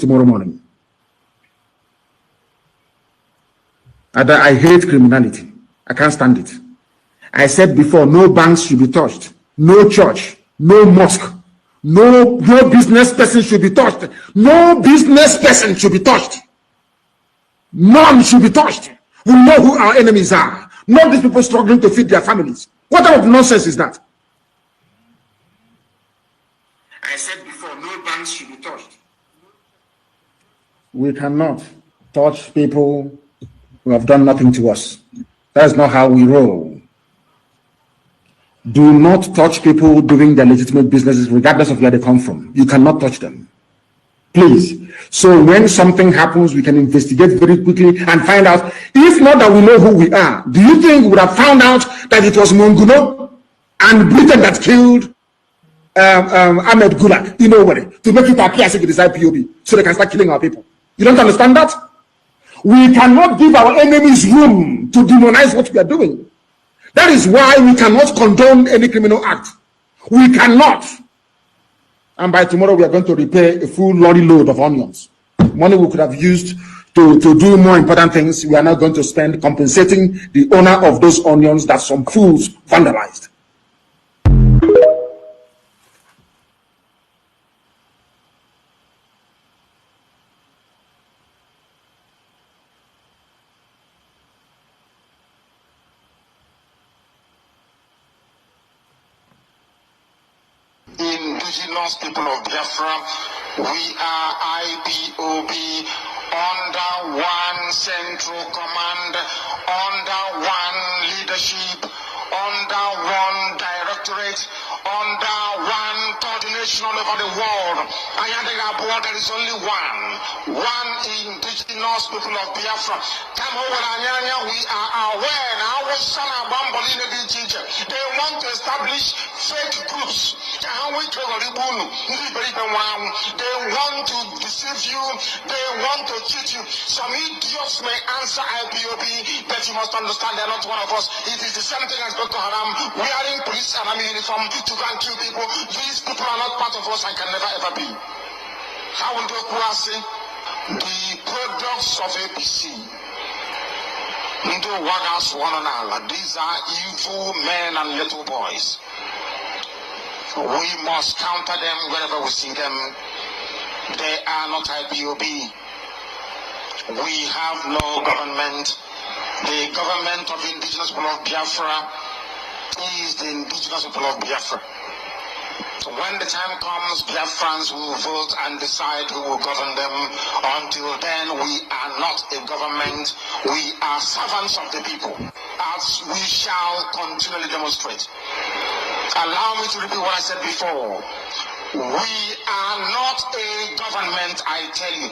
tomorrow morning. I hate criminality. I can't stand it. I said before, no banks should be touched, no church, no mosque, no business person should be touched. No business person should be touched. None should be touched. We know who our enemies are. Not these people struggling to feed their families. What type of nonsense is that? I said before, no banks should be touched. We cannot touch people who have done nothing to us. That's not how we roll. Do not touch people doing their legitimate businesses, regardless of where they come from. You cannot touch them. Please. So when something happens, we can investigate very quickly and find out. If not that we know who we are, do you think we would have found out that it was Monguno and Britain that killed Ahmed Gulag, to make it appear as if it is IPOB, so they can start killing our people? You don't understand that? We cannot give our enemies room to demonize what we are doing. That is why we cannot condone any criminal act. We cannot. And by tomorrow, we are going to repay a full lorry load of onions. Money we could have used to do more important things, we are now going to spend compensating the owner of those onions that some fools vandalized. Indigenous people of Biafra, we are IPOB under one central command, under one leadership, under one directorate, under one coordination all over the world. There is only one indigenous people of Biafra. We are aware now. They want to establish fake groups. They want to deceive you. They want to cheat you. Some idiots may answer IPOB, but you must understand they are not one of us. It is the same thing as Boko Haram wearing police and army uniform to go and kill people. These people are not part of us and can never ever be. How will say the products of APC? These are evil men and little boys. We must counter them wherever we see them. They are not IPOB. We have no government. The government of the indigenous people of Biafra is the indigenous people of Biafra. So when the time comes, Biafrans will vote and decide who will govern them. Until then, we are not a government. We are servants of the people, as we shall continually demonstrate. Allow me to repeat what I said before. We are not a government, I tell you.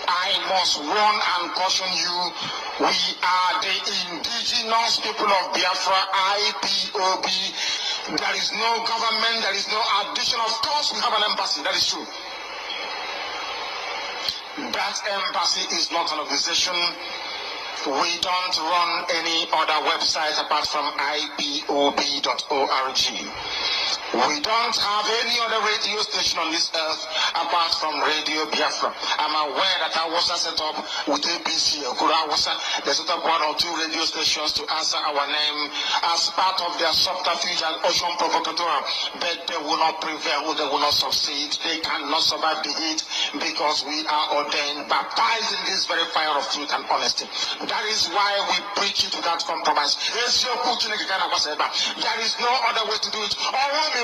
I must warn and caution you. We are the indigenous people of Biafra, IPOB. There is no government, there is no addition. Of course, we have an embassy, that is true. That embassy is not an organization. We don't run any other website apart from ipob.org. We don't have any other radio station on this earth apart from Radio Biafra. I'm aware that Awasa set up with APC, they set up 1 or 2 radio stations to answer our name as part of their subterfuge and ocean provocateur. But they will not prevail, they will not succeed, they cannot survive the heat because we are ordained, baptized in this very fire of truth and honesty. That is why we preach it without compromise. There is no other way to do it. We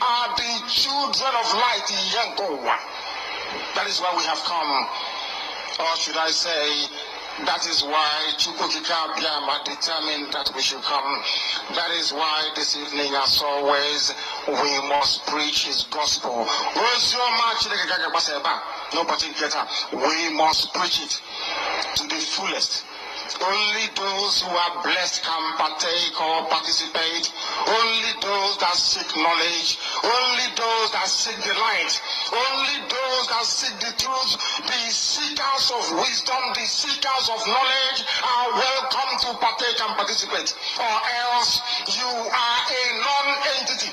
are the children of light. That is why we have come. Or should I say, that is why Chukukika Biama determined that we should come. That is why this evening, as always, we must preach his gospel. We must preach it to the fullest. Only those who are blessed can partake or participate. Only those that seek knowledge. Only those that seek the light. Only those that seek the truth. The seekers of wisdom, the seekers of knowledge are welcome to partake and participate. Or else you are a non-entity.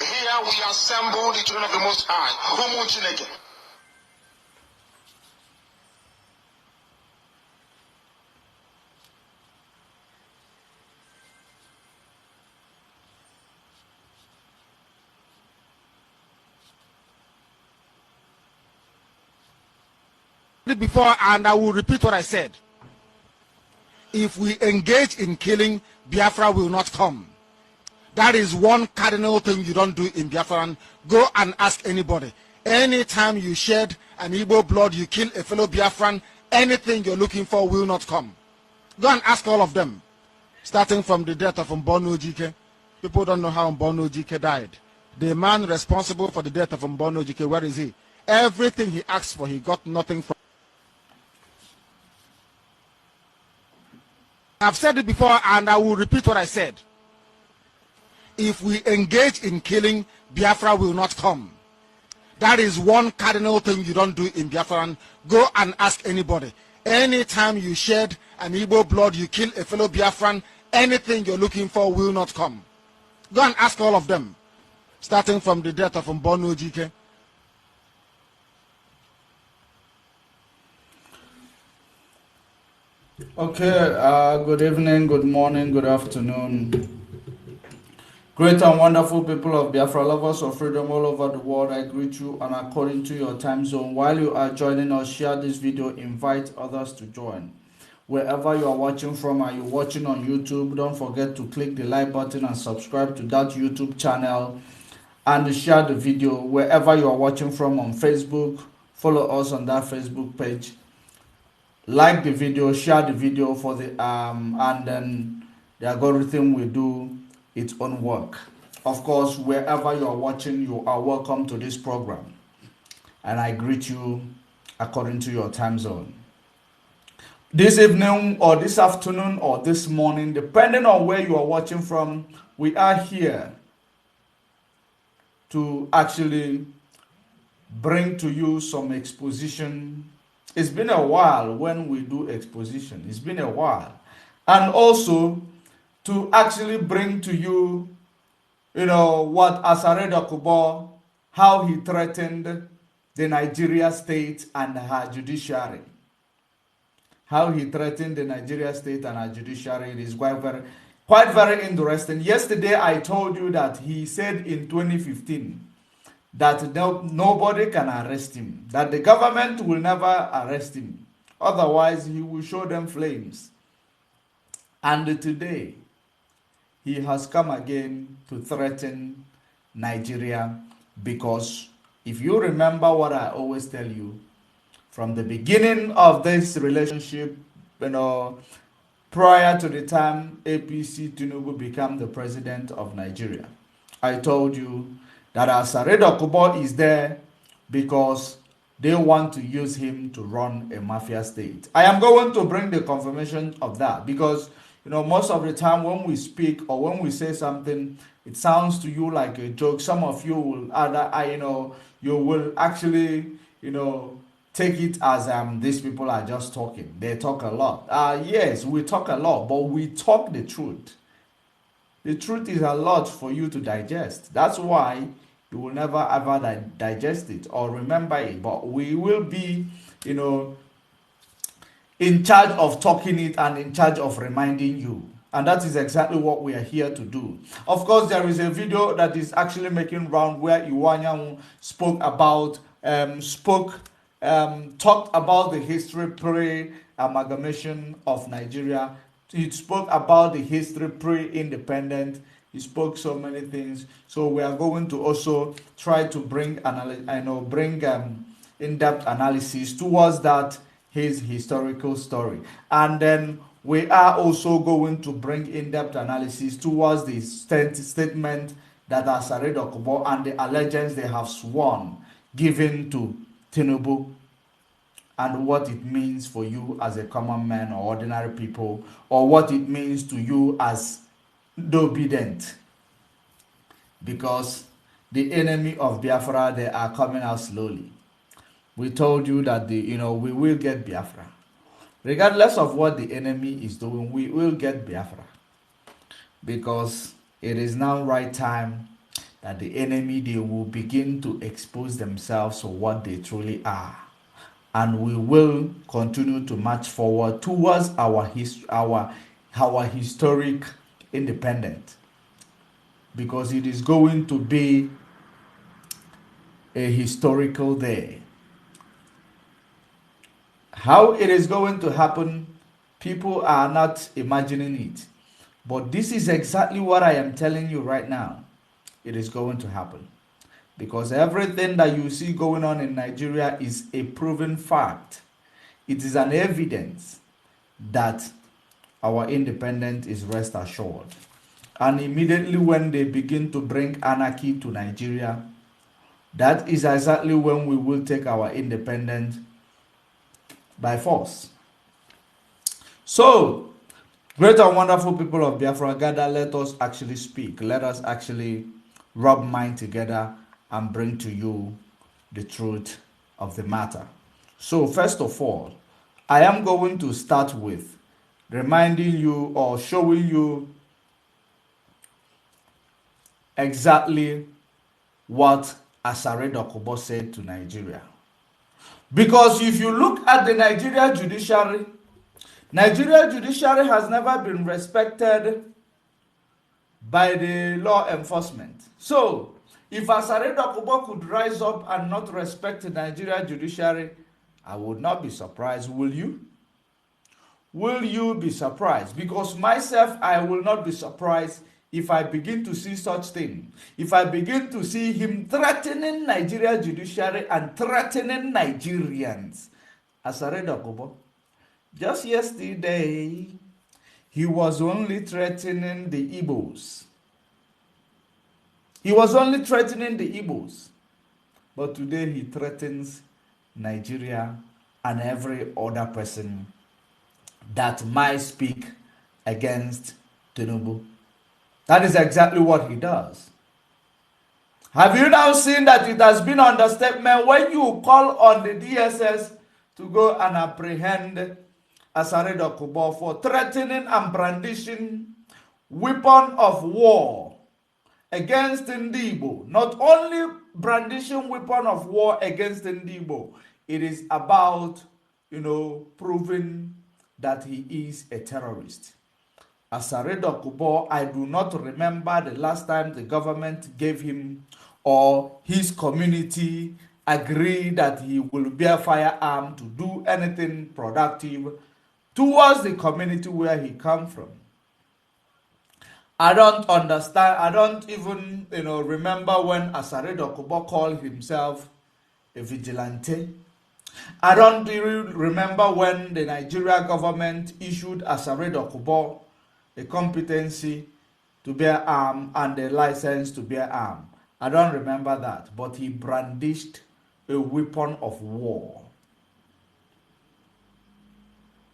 He Here we assemble the children of the Most High. Umu Chineke. Before, and I will repeat what I said. If we engage in killing, Biafra will not come. That is one cardinal thing you don't do in Biafra. Go and ask anybody. Anytime you shed an Igbo blood, you kill a fellow Biafran, anything you're looking for will not come. Go and ask all of them. Starting from the death of Mbono Jike. People don't know how Mbono Jike died. The man responsible for the death of Mbono Jike, where is he? Everything he asked for, he got nothing from. I've said it before, and I will repeat what I said. If we engage in killing, Biafra will not come. That is one cardinal thing you don't do in Biafra. Go and ask anybody. Anytime you shed an Igbo blood, you kill a fellow Biafran, anything you're looking for will not come. Go and ask all of them. Starting from the death of Mbono Jike. Okay, good evening, good morning, good afternoon. Great and wonderful people of Biafra, lovers of freedom all over the world, I greet you, and according to your time zone, while you are joining us, share this video, invite others to join. Wherever you are watching from, are you watching on YouTube, don't forget to click the like button and subscribe to that YouTube channel, and share the video. Wherever you are watching from on Facebook, follow us on that Facebook page. Like the video, share the video for the and then the algorithm will do its own work. Of course, wherever you are watching, you are welcome to this program, and I greet you according to your time zone. This evening or this afternoon or this morning, depending on where you are watching from, we are here to actually bring to you some exposition. It's been a while when we do exposition. It's been a while. And also to actually bring to you, what Asari Dokubo, how he threatened the Nigeria state and her judiciary. How he threatened the Nigeria state and her judiciary. It is quite very interesting. Yesterday I told you that he said in 2015 that nobody can arrest him, that the government will never arrest him, otherwise he will show them flames. And today he has come again to threaten Nigeria, because if you remember what I always tell you, from the beginning of this relationship, prior to the time APC Tinubu became the president of Nigeria, I told you that Asari Dokubo is there because they want to use him to run a mafia state. I am going to bring the confirmation of that, because most of the time when we speak or when we say something, it sounds to you like a joke. Some of you will you will actually take it as these people are just talking. They talk a lot. Yes, we talk a lot, but we talk the truth. The truth is a lot for you to digest. That's why you will never ever digest it or remember it. But we will be, in charge of talking it and in charge of reminding you. And that is exactly what we are here to do. Of course, there is a video that is actually making round where Iwanyan talked about the history pre-amalgamation of Nigeria. He spoke about the history pre-independent. He spoke so many things. So we are going to also try to bring in-depth analysis towards that, his historical story. And then we are also going to bring in-depth analysis towards the statement that Asari Dokubo and the allegiance they have sworn given to Tinubu, and what it means for you as a common man or ordinary people, or what it means to you as the obedient. Because the enemy of Biafra, they are coming out slowly. We told you that we will get Biafra. Regardless of what the enemy is doing, we will get Biafra. Because it is now right time that the enemy, they will begin to expose themselves for what they truly are. And we will continue to march forward towards our historic independence, because it is going to be a historical day. How it is going to happen, people are not imagining it. But this is exactly what I am telling you right now. It is going to happen. Because everything that you see going on in Nigeria is a proven fact. It is an evidence that our independence is rest assured. And immediately when they begin to bring anarchy to Nigeria, that is exactly when we will take our independence by force. So, great and wonderful people of Biafra, gather, let us actually speak. Let us actually rub mind together and bring to you the truth of the matter. So, first of all, I am going to start with reminding you or showing you exactly what Asari Dokubo said to Nigeria. Because if you look at the Nigeria judiciary has never been respected by the law enforcement. So, if Asari Dokubo could rise up and not respect the Nigeria judiciary, I would not be surprised. Will you? Will you be surprised? Because myself, I will not be surprised if I begin to see such thing. If I begin to see him threatening Nigeria judiciary and threatening Nigerians. Asari Dokubo, just yesterday, he was only threatening the Igbos. He was only threatening the Igbos. But today he threatens Nigeria and every other person that might speak against Tinubu. That is exactly what he does. Have you now seen that it has been understatement when you call on the DSS to go and apprehend Asari Dokubo for threatening and brandishing weapon of war against Ndibo? Not only brandishing weapon of war against Ndibo, it is about, proving that he is a terrorist. Asari Dokubo, I do not remember the last time the government gave him or his community agreed that he will bear firearm to do anything productive towards the community where he come from. I don't understand. I don't even, remember when Asari Dokubo called himself a vigilante. I don't even remember when the Nigeria government issued Asari Dokubo a competency to bear arm and a license to bear arm. I don't remember that, but he brandished a weapon of war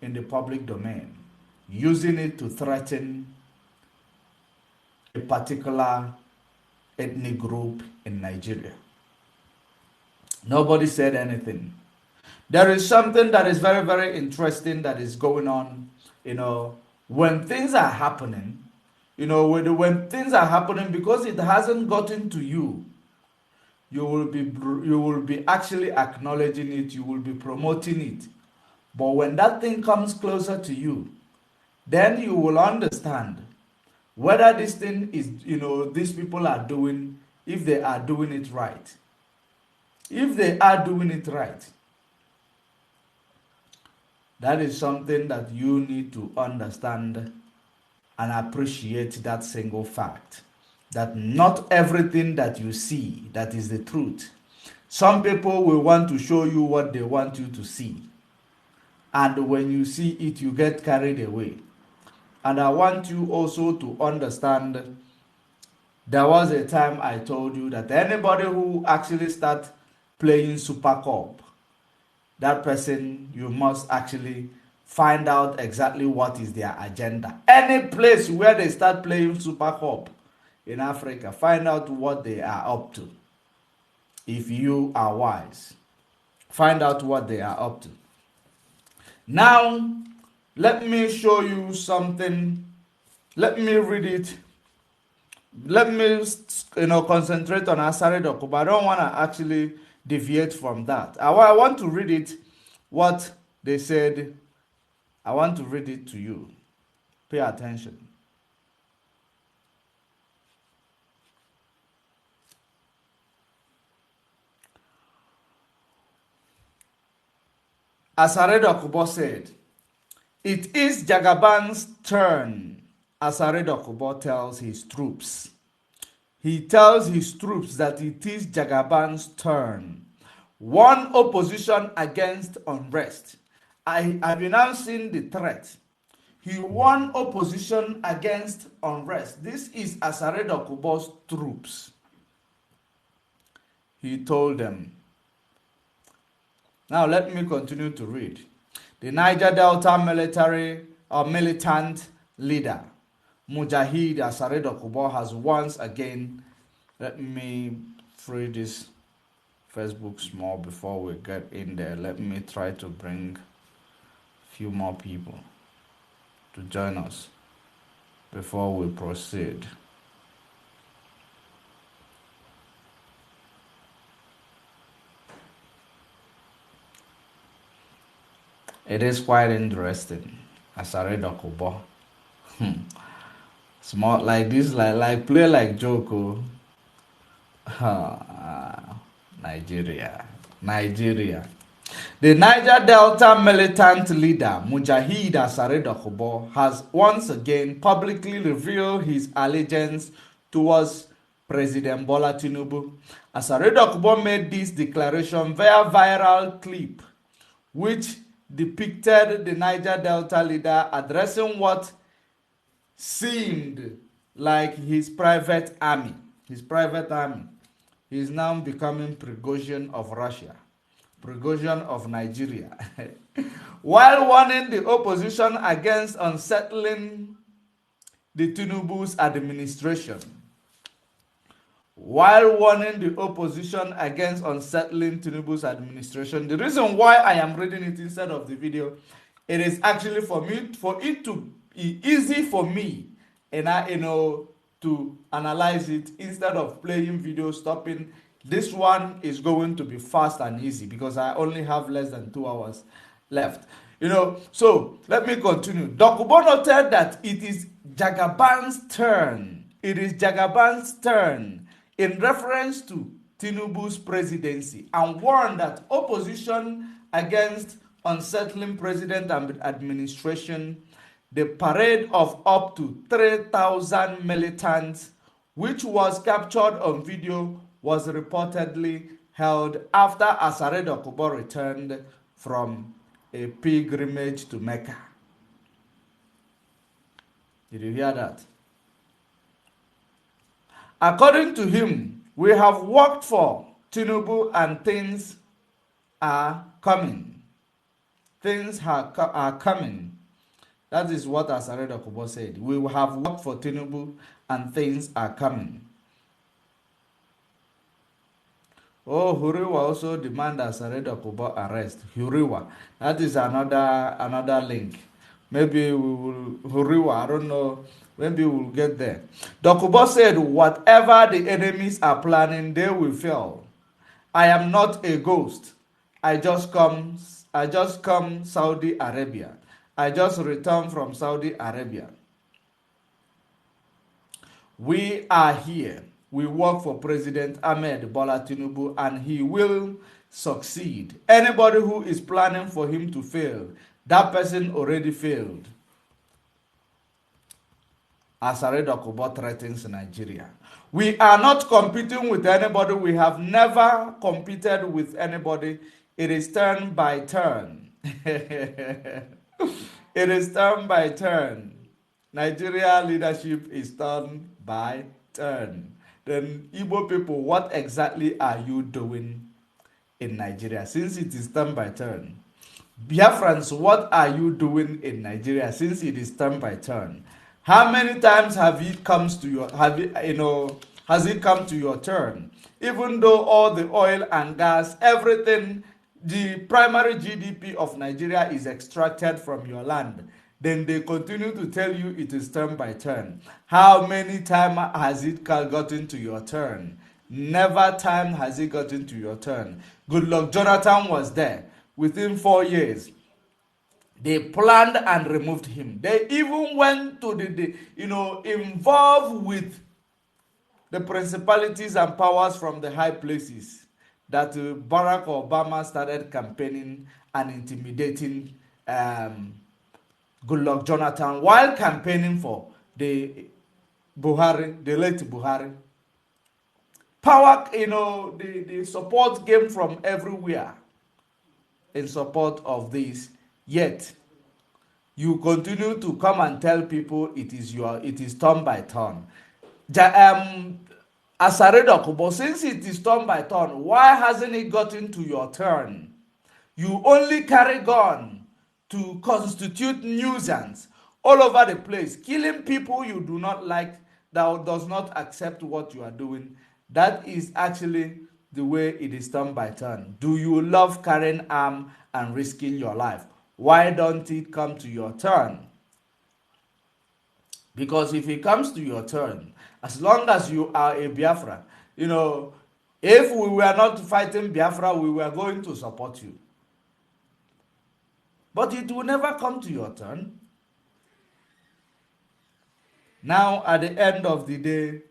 in the public domain, using it to threaten a particular ethnic group in Nigeria. Nobody said anything. There is something that is very, very interesting that is going on, when things are happening, when things are happening, because it hasn't gotten to you, you will be actually acknowledging it, you will be promoting it. But when that thing comes closer to you, then you will understand whether this thing is, these people are doing, if they are doing it right. If they are doing it right, that is something that you need to understand and appreciate, that single fact. That not everything that you see, that is the truth. Some people will want to show you what they want you to see. And when you see it, you get carried away. And I want you also to understand, there was a time I told you that anybody who actually start playing Super Cup, that person, you must actually find out exactly what is their agenda. Any place where they start playing Super Cup in Africa, find out what they are up to. If you are wise, find out what they are up to. Now, let me show you something. Let me read it let me, concentrate on Asari Dokubo. I don't want to actually deviate from that. I want to read it, what they said. I want to read it to you. Pay attention. Asari Dokubo said, "It is Jagaban's turn." Asari Dokubo tells his troops. He tells his troops that it is Jagaban's turn. One opposition against unrest. I've been announcing the threat. He won opposition against unrest. This is Asari Dokubo's troops. He told them. Now let me continue to read. The Niger Delta militant leader, Mujahid Asari Dokubo, has once again, let me free this Facebook small before we get in there. Let me try to bring a few more people to join us before we proceed. It is quite interesting. Asari Dokubo. Small like this, like play like Joko. Nigeria. The Niger Delta militant leader, Mujahid Asari Dokubo, has once again publicly revealed his allegiance towards President Bola Tinubu. Asari Dokubo made this declaration via viral clip, which depicted the Niger Delta leader addressing what seemed like his private army. He is now becoming Prigozhin of Russia, Prigozhin of Nigeria. While warning the opposition against unsettling the Tinubu's administration. The reason why I am reading it instead of the video, it is actually for it to be easy for me, and to analyze it instead of playing video, stopping. This one is going to be fast and easy because I only have less than 2 hours left. So let me continue. Dokubo noted that it is Jagaban's turn. In reference to Tinubu's presidency, and warned that opposition against unsettling president and administration, the parade of up to 3,000 militants, which was captured on video, was reportedly held after Asari Dokubo returned from a pilgrimage to Mecca. Did you hear that? According to him, we have worked for Tinubu and things are coming. Things are coming. That is what Asari Dokubo said. We have worked for Tinubu and things are coming. Oh, Huriwa also demand Asari Dokubo arrest. Huriwa. That is another link. Maybe we will, Huriwa, I don't know. Maybe we'll get there. Dokubo said, whatever the enemies are planning, they will fail. I am not a ghost. I just come Saudi Arabia. I just returned from Saudi Arabia. We are here. We work for President Ahmed Bola Tinubu and he will succeed. Anybody who is planning for him to fail, that person already failed. Asari Dokubo threatens Nigeria. We are not competing with anybody. We have never competed with anybody. It is turn by turn. It is turn by turn. Nigeria leadership is turn by turn. Then Igbo people, what exactly are you doing in Nigeria since it is turn by turn? Biafrans, what are you doing in Nigeria since it is turn by turn? How many times has it come to your turn? Even though all the oil and gas, everything, the primary GDP of Nigeria is extracted from your land. then they continue to tell you it is turn by turn. How many times has it gotten to your turn? Never time has it gotten to your turn. Goodluck Jonathan was there. Within 4 years, they planned and removed him. They even went to involved with the principalities and powers from the high places that Barack Obama started campaigning and intimidating Goodluck Jonathan while campaigning for the late Buhari. Power, the support came from everywhere in support of this. Yet, you continue to come and tell people it is turn by turn. Asari Dokubo, since it is turn by turn, why hasn't it gotten to your turn? You only carry gun to constitute nuisance all over the place, killing people you do not like, that does not accept what you are doing. That is actually the way it is turn by turn. Do you love carrying arm and risking your life? Why don't it come to your turn? Because if it comes to your turn, as long as you are a Biafra, if we were not fighting Biafra, we were going to support you. But it will never come to your turn. Now, at the end of the day,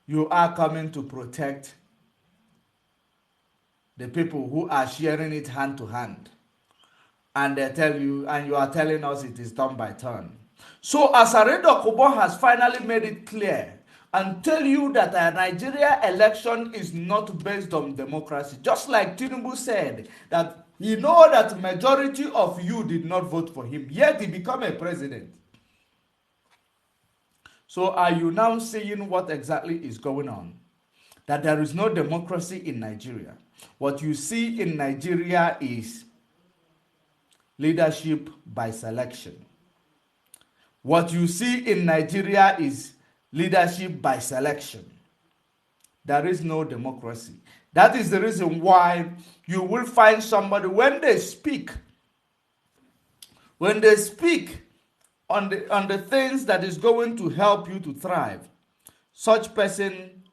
you are coming to protect the people who are sharing it hand to hand. And they tell you, and you are telling us it is done by turn. So Asari Dokubo has finally made it clear and tell you that a Nigeria election is not based on democracy. Just like Tinubu said, that he know that majority of you did not vote for him, yet he became a president. So are you now seeing what exactly is going on? That there is no democracy in Nigeria. What you see in Nigeria is leadership by selection. What you see in Nigeria is leadership by selection. There is no democracy. That is the reason why you will find somebody, when they speak on the things that is going to help you to thrive, such person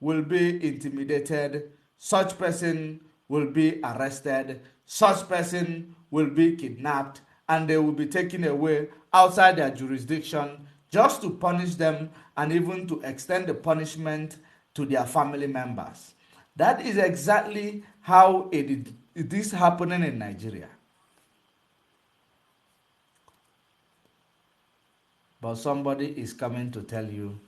will be intimidated, such person will be arrested, such person will be kidnapped, and they will be taken away outside their jurisdiction just to punish them and even to extend the punishment to their family members. That is exactly how it is happening in Nigeria. But somebody is coming to tell you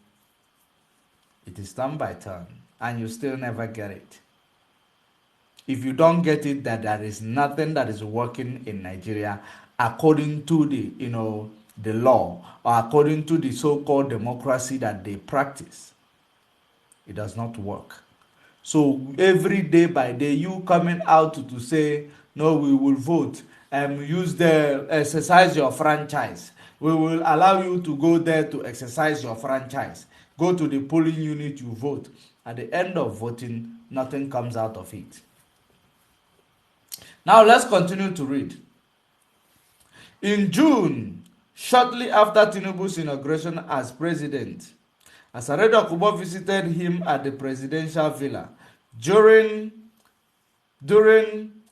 it is turn by turn, and you still never get it. If you don't get it, that there is nothing that is working in Nigeria according to the law, or according to the so-called democracy that they practice, it does not work. So every day by day, you coming out to say, no, we will vote and exercise your franchise. We will allow you to go there to exercise your franchise. Go to the polling unit, you vote. At the end of voting, nothing comes out of it. Now let's continue to read. In June, shortly after Tinubu's inauguration as president, Asari Dokubo visited him at the presidential villa. During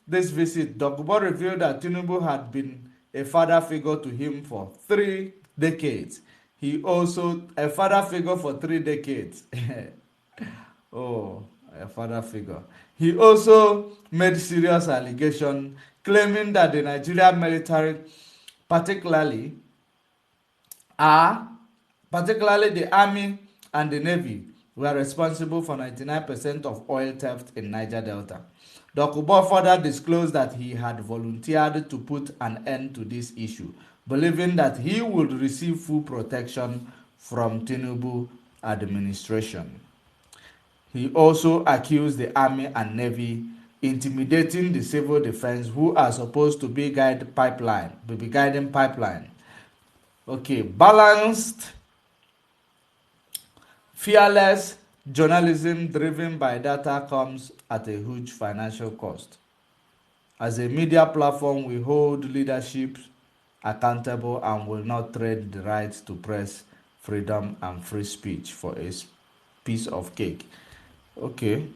this visit, Dokubo revealed that Tinubu had been a father figure to him for 3 decades. He also, a father figure for 3 decades. Oh, a father figure. He also made serious allegations claiming that the Nigerian military, particularly the army and the navy, were responsible for 99% of oil theft in Niger Delta. Dokubo further disclosed that he had volunteered to put an end to this issue, believing that he would receive full protection from Tinubu administration. He also accused the army and navy intimidating the civil defense, who are supposed to be guiding pipeline. Okay, balanced, fearless journalism driven by data comes at a huge financial cost. As a media platform, we hold leadership accountable and will not trade the right to press freedom and free speech for a piece of cake. Okay,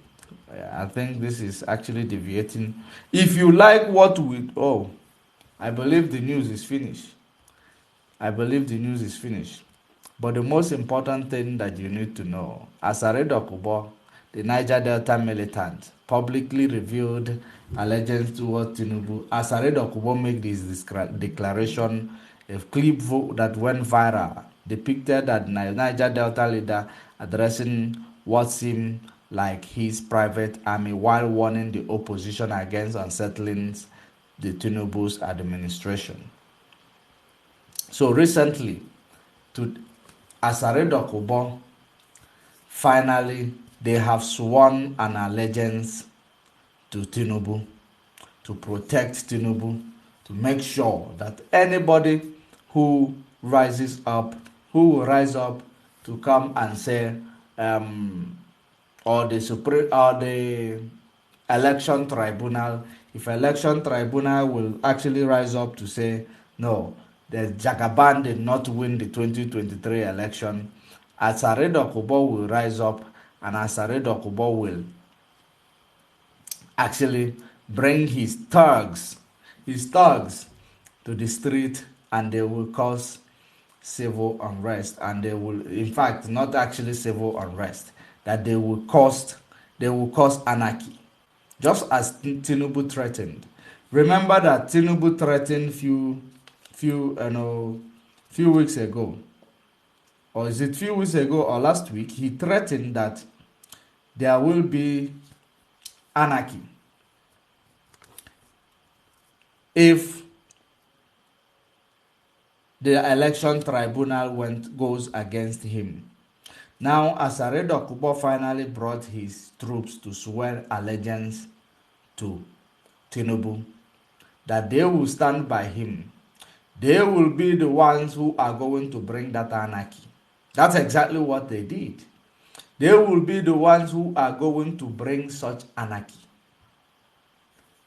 I think this is actually deviating. If you like what we, oh, I believe the news is finished. I believe the news is finished. But the most important thing that you need to know, Asari Dokubo, the Niger Delta militant, publicly revealed allegiance towards Tinubu. Asari Dokubo made this declaration, a clip that went viral, depicted that Niger Delta leader addressing what seemed like his private army while warning the opposition against unsettling the Tinubu's administration. So recently, to Asari Dokubo, finally, they have sworn an allegiance to Tinubu, to protect Tinubu, to make sure that anybody who rises up, who will rise up to come and say, or the election tribunal, if election tribunal will actually rise up to say, no, the Jagaban did not win the 2023 election, Asari Dokubo will rise up, and Asari Dokubo will actually bring his thugs to the street, and they will cause civil unrest, and they will, in fact, not actually civil unrest, that they will cause anarchy, just as Tinubu threatened. Remember that Tinubu threatened few weeks ago, or is it few weeks ago or last week, he threatened that there will be anarchy if the election tribunal goes against him. Now, Asari Dokubo finally brought his troops to swear allegiance to Tinubu, that they will stand by him. They will be the ones who are going to bring that anarchy. That's exactly what they did. They will be the ones who are going to bring such anarchy.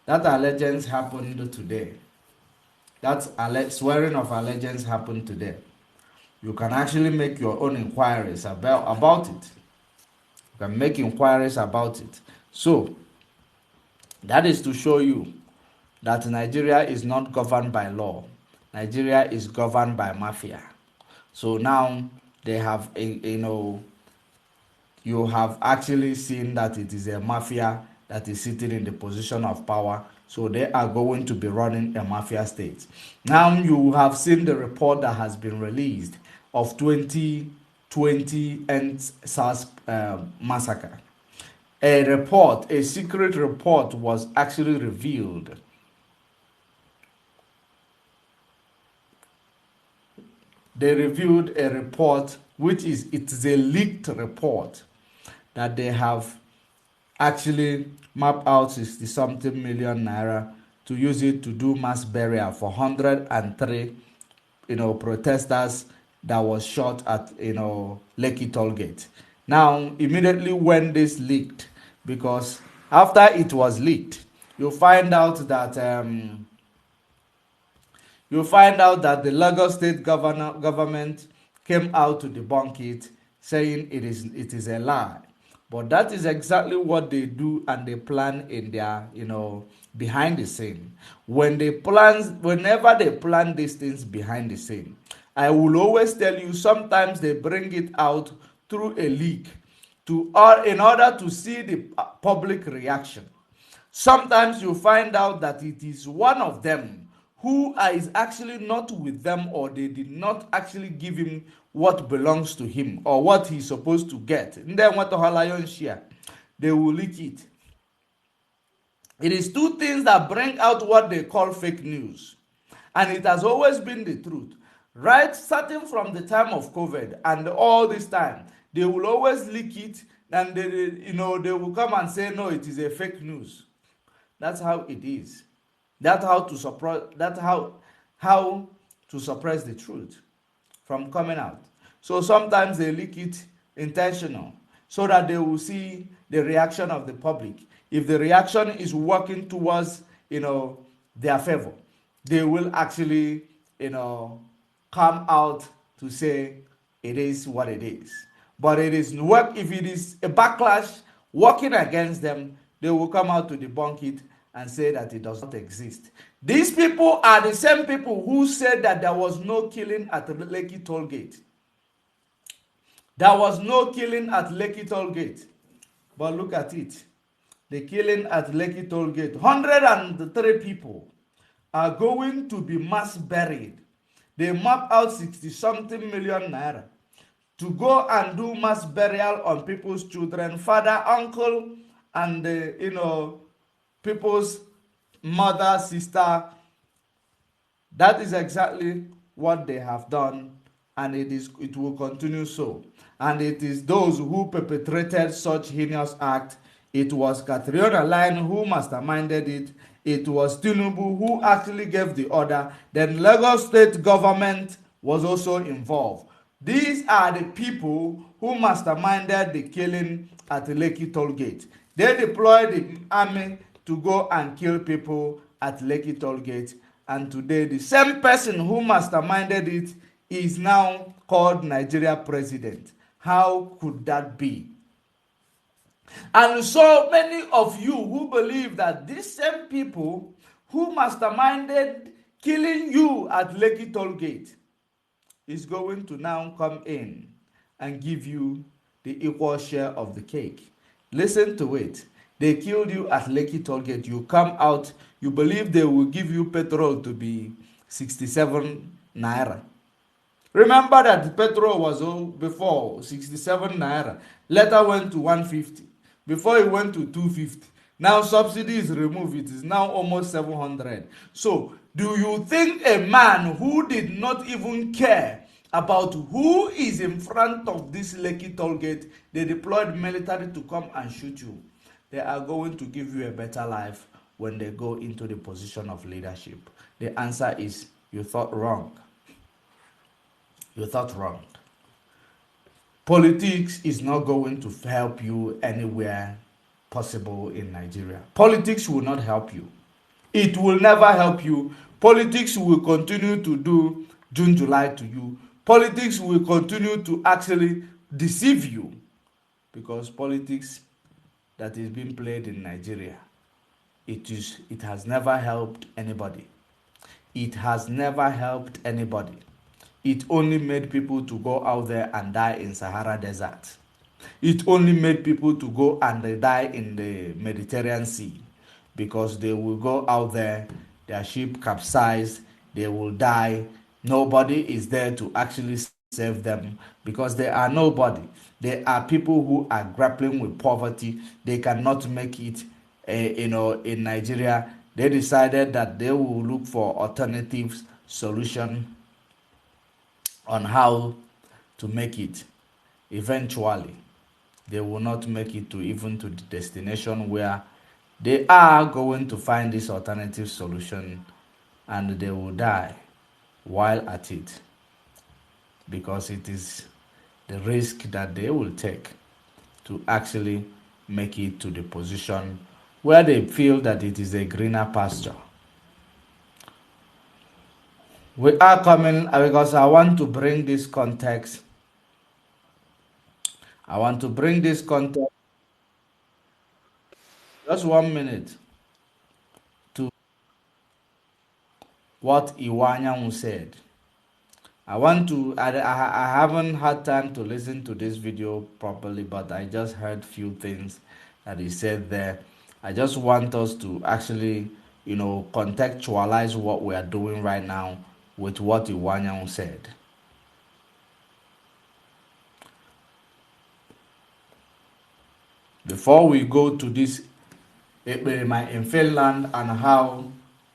That allegiance happened today. That swearing of allegiance happened today. You can actually make your own inquiries about it. You can make inquiries about it. So, that is to show you that Nigeria is not governed by law. Nigeria is governed by mafia. So now they have, you have actually seen that it is a mafia that is sitting in the position of power. So they are going to be running a mafia state. Now you have seen the report that has been released of 2020 and SARS massacre. A secret report was actually revealed. They reviewed a report, it's a leaked report, that they have actually mapped out 60-something million naira to use it to do mass burial for 103, protesters that was shot at, Lekki Tollgate. Now, immediately when this leaked, because after it was leaked, you find out that the Lagos State government came out to debunk it, saying it is a lie. But that is exactly what they do, and they plan in their, behind the scene. Whenever they plan these things behind the scene, I will always tell you, sometimes they bring it out through a leak in order to see the public reaction. Sometimes you find out that it is one of them who is actually not with them, or they did not actually give him what belongs to him or what he's supposed to get. And then what the share, they will leak it. It is two things that bring out what they call fake news. And it has always been the truth. Right, starting from the time of COVID and all this time, they will always leak it, and they will come and say, no, it is a fake news. That's how it is. That's how to suppress the truth from coming out. So sometimes they leak it intentional, so that they will see the reaction of the public. If the reaction is working towards, their favor, they will actually come out to say it is what it is. But it is work. If it is a backlash working against them, they will come out to debunk it and say that it does not exist. These people are the same people who said that there was no killing at Lekki toll gate. There was no killing at Lekki toll gate. But look at it. The killing at Lekki toll gate. 103 people are going to be mass buried. They map out 60-something million naira to go and do mass burial on people's children, father, uncle, and people's mother, sister. That is exactly what they have done, and it will continue so. And it is those who perpetrated such heinous act. It was Catriona Line who masterminded it. It was Tinubu who actually gave the order. Then Lagos state government was also involved. These are the people who masterminded the killing at the Lekki toll gate. They deployed the army to go and kill people at Lekki toll gate. And today, the same person who masterminded it is now called Nigeria president. How could that be? And so many of you who believe that these same people who masterminded killing you at Lekki toll gate is going to now come in and give you the equal share of the cake. Listen to it. They killed you at Lekki toll gate. You come out, you believe they will give you petrol to be 67 naira. Remember that the petrol was before 67 naira. Later went to 150. Before it went to 250. Now subsidy is removed. It is now almost 700. So, do you think a man who did not even care about who is in front of this Lekki toll gate, they deployed military to come and shoot you, they are going to give you a better life when they go into the position of leadership? The answer is you thought wrong. You thought wrong. Politics is not going to help you anywhere possible in Nigeria. Politics will not help you. It will never help you. Politics will continue to do June, July to you. Politics will continue to actually deceive you, because politics that is being played in Nigeria, it has never helped anybody. It has never helped anybody. It only made people to go out there and die in Sahara Desert. It only made people to go and die in the Mediterranean Sea, because they will go out there, their ship capsized, they will die. Nobody is there to actually save them, because they are nobody. They are people who are grappling with poverty. They cannot make it, in Nigeria. They decided that they will look for alternative solution on how to make it. Eventually, they will not make it even to the destination where they are going to find this alternative solution, and they will die while at it, because it is the risk that they will take to actually make it to the position where they feel that it is a greener pasture. We are coming, because I want to bring this context. I want to bring this context. Just 1 minute to what Iwanyanwu said. I haven't had time to listen to this video properly, but I just heard few things that he said there. I just want us to actually, contextualize what we are doing right now with what Iwanyanwu said. Before we go to this Ekperima in Finland and how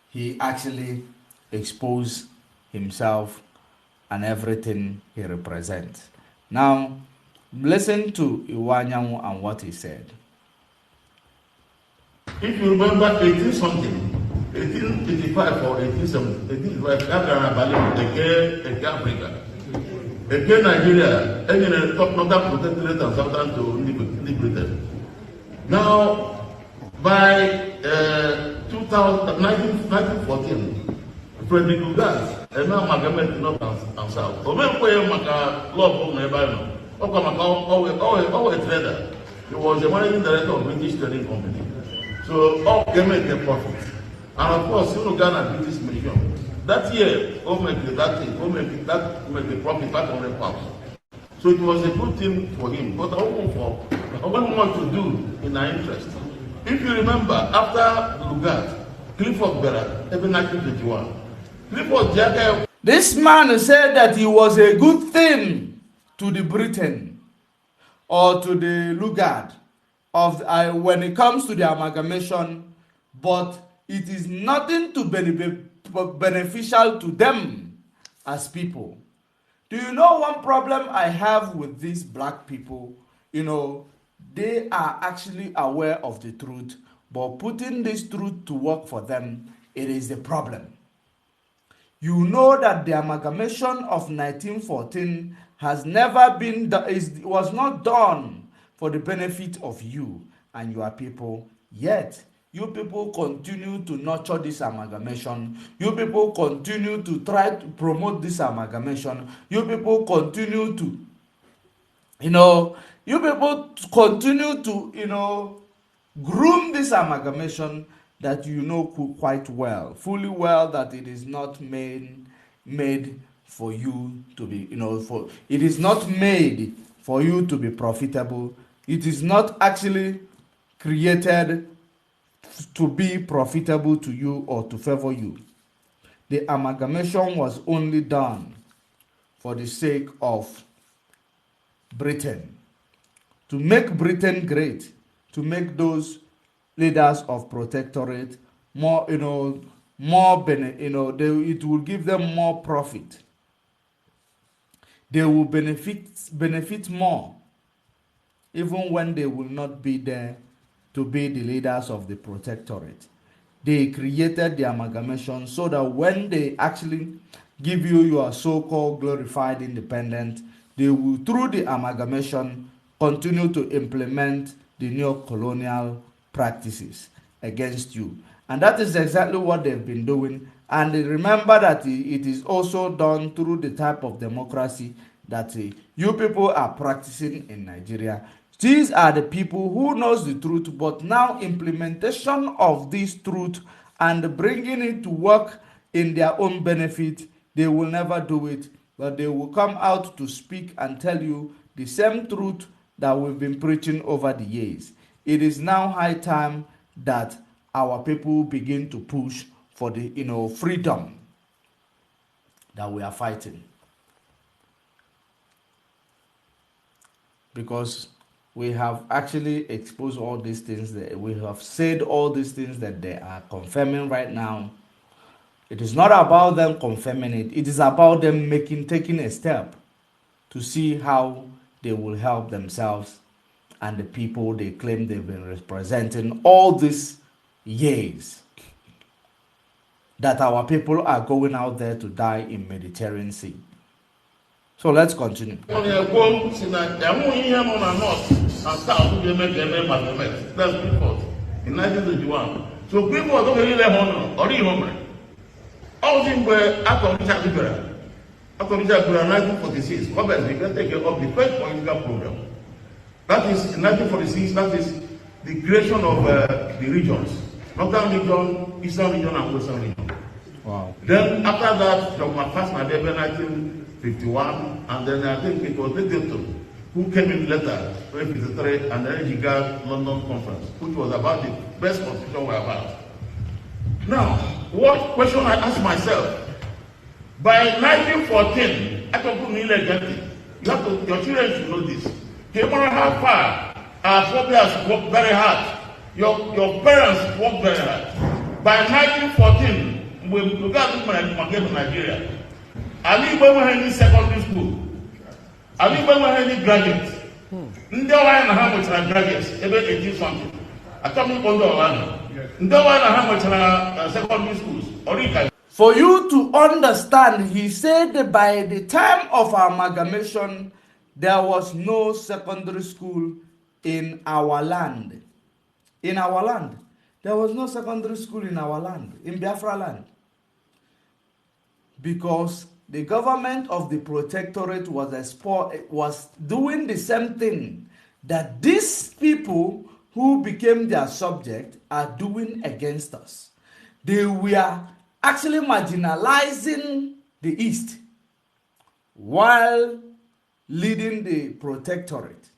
he actually exposed himself and everything he represents. Now, listen to Iwanyanwu and what he said. If you remember 1885 or 1885, Africa. Again, Nigeria, and northern protectorate and southern to liberated. Now, by 1914, Frederick Lugard And now Magameti North and South. So when we Maka law from Nebano, Okamaka, a trader. He was the managing director of British Trading Company. So all came make a profit. And of course, you know Ghana British Museum. That year, make the profit £500. So it was a good thing for him. But I don't want to do in our interest. If you remember, after Lugard, Clifford Berra, even 1921, Clifford Jack. This man said that it was a good thing to the Britain or to the Lugard of when it comes to the amalgamation, but it is nothing to beneficial to them as people. Do you know one problem I have with these black people? You know, they are actually aware of the truth, but putting this truth to work for them, it is the problem. You know that the amalgamation of 1914 has never been, was not done for the benefit of you and your people, yet you people continue to nurture this amalgamation. You people continue to try to promote this amalgamation. You people continue to, you people continue to, groom this amalgamation that you know quite well, fully well, that it is not made for you to be, it is not made for you to be profitable. It is not actually created to be profitable to you or to favor you. The amalgamation was only done for the sake of Britain, to make Britain great, to make those leaders of protectorate more, it will give them more profit. They will benefit more, even when they will not be there to be the leaders of the protectorate. They created the amalgamation so that when they actually give you your so-called glorified independence, they will, through the amalgamation, continue to implement the neo-colonial practices against you. And that is exactly what they've been doing. And remember that it is also done through the type of democracy that you people are practicing in Nigeria. These are the people who knows the truth, but now implementation of this truth and bringing it to work in their own benefit, they will never do it. But they will come out to speak and tell you the same truth that we've been preaching over the years. It is now high time that our people begin to push for the freedom that we are fighting. Because we have actually exposed all these things, that we have said all these things that they are confirming right now. It is not about them confirming it. It is about them taking a step to see how they will help themselves and the people they claim they've been representing all these years, that our people are going out there to die in Mediterranean Sea. So let's continue. That's Clifford in 1921. So Clifford don't really honor or home. All things were after 1946, Robert began to take up the first political program. That is in 1946, that is the creation of the regions, Northern region, Eastern region, and Western region. Wow. Then after that, Dr. Fasma Debe 1951, and then I think it was Littleton who came in later, 1953, and then he got London Conference, which was about the best constitution we're about. Now, what question I ask myself? By 1914, I can put me you have to, your children should know this. No matter how far our forebears worked very hard, your parents worked very hard. By 1914, we look at Nigeria. Are we going to have any secondary school? Are we going to have any graduates? Nde wa na ha much graduates, ebe 18 something. Atomi kondo wa. Nde wa na ha much secondary schools. Orika. For you to understand, he said that by the time of amalgamation, there was no secondary school in our land. In our land. There was no secondary school in our land, in Biafra land. because the government of the protectorate was doing the same thing that these people who became their subject are doing against us. They were actually marginalizing the East while leading the protectorate,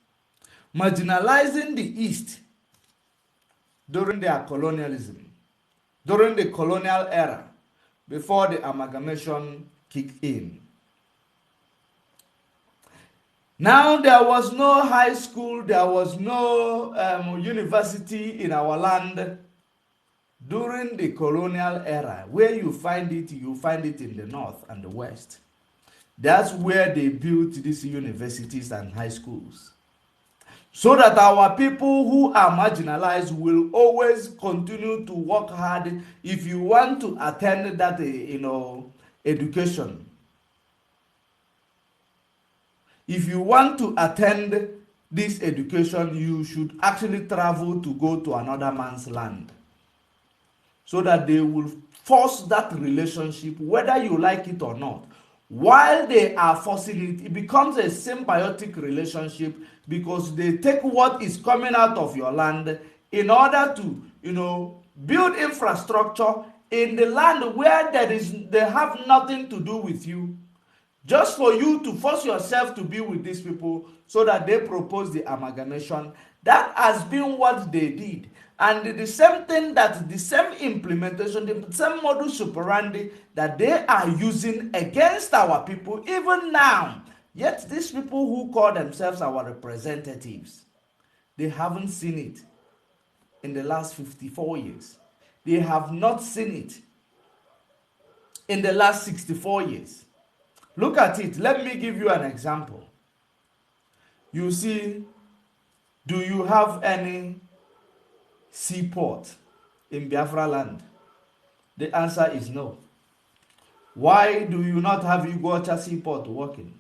marginalizing the East during their colonialism, during the colonial era, before the amalgamation kicked in. Now there was no high school, there was no university in our land during the colonial era. Where you find it in the north and the west. That's where they built these universities and high schools, so that our people who are marginalized will always continue to work hard. If you want to attend that education, if you want to attend this education, you should actually travel to go to another man's land, so that they will force that relationship, whether you like it or not. While they are forcing it, it becomes a symbiotic relationship, because they take what is coming out of your land in order to, build infrastructure in the land where they have nothing to do with you, just for you to force yourself to be with these people, so that they propose the amalgamation. That has been what they did. And the same thing, that the same implementation, the same modus operandi that they are using against our people even now. Yet these people who call themselves our representatives, they haven't seen it in the last 54 years. They have not seen it in the last 64 years. Look at it. Let me give you an example. You see, do you have any seaport in Biafra land? The answer is no. Why do you not have Iguacha seaport working?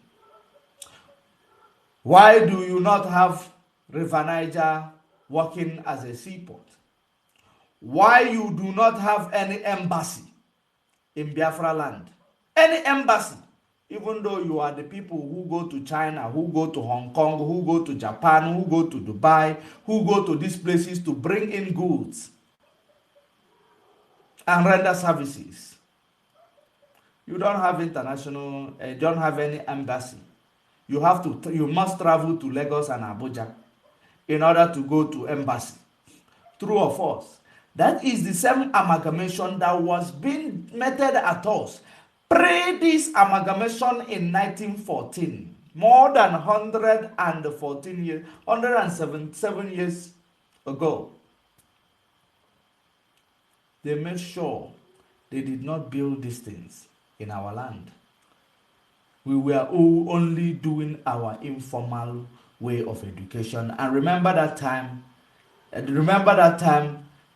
Why do you not have River Niger working as a seaport? Why you do not have any embassy in Biafra land? Any embassy, even though you are the people who go to China, who go to Hong Kong, who go to Japan, who go to Dubai, who go to these places to bring in goods and render services. You don't have international, don't have any embassy. You must travel to Lagos and Abuja in order to go to embassy. True or false? That is the same amalgamation that was being meted at us pre this amalgamation in 1914, more than 114 years, 177 years ago. They made sure they did not build these things in our land. We were only doing our informal way of education. And remember that time,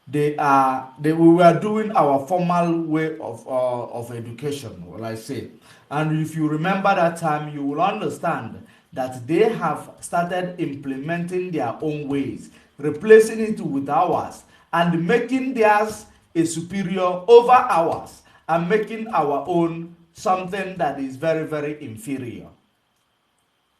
we were doing our formal way of education, will I say. And if you remember that time, you will understand that they have started implementing their own ways, replacing it with ours, and making theirs a superior over ours, and making our own something that is very, very inferior.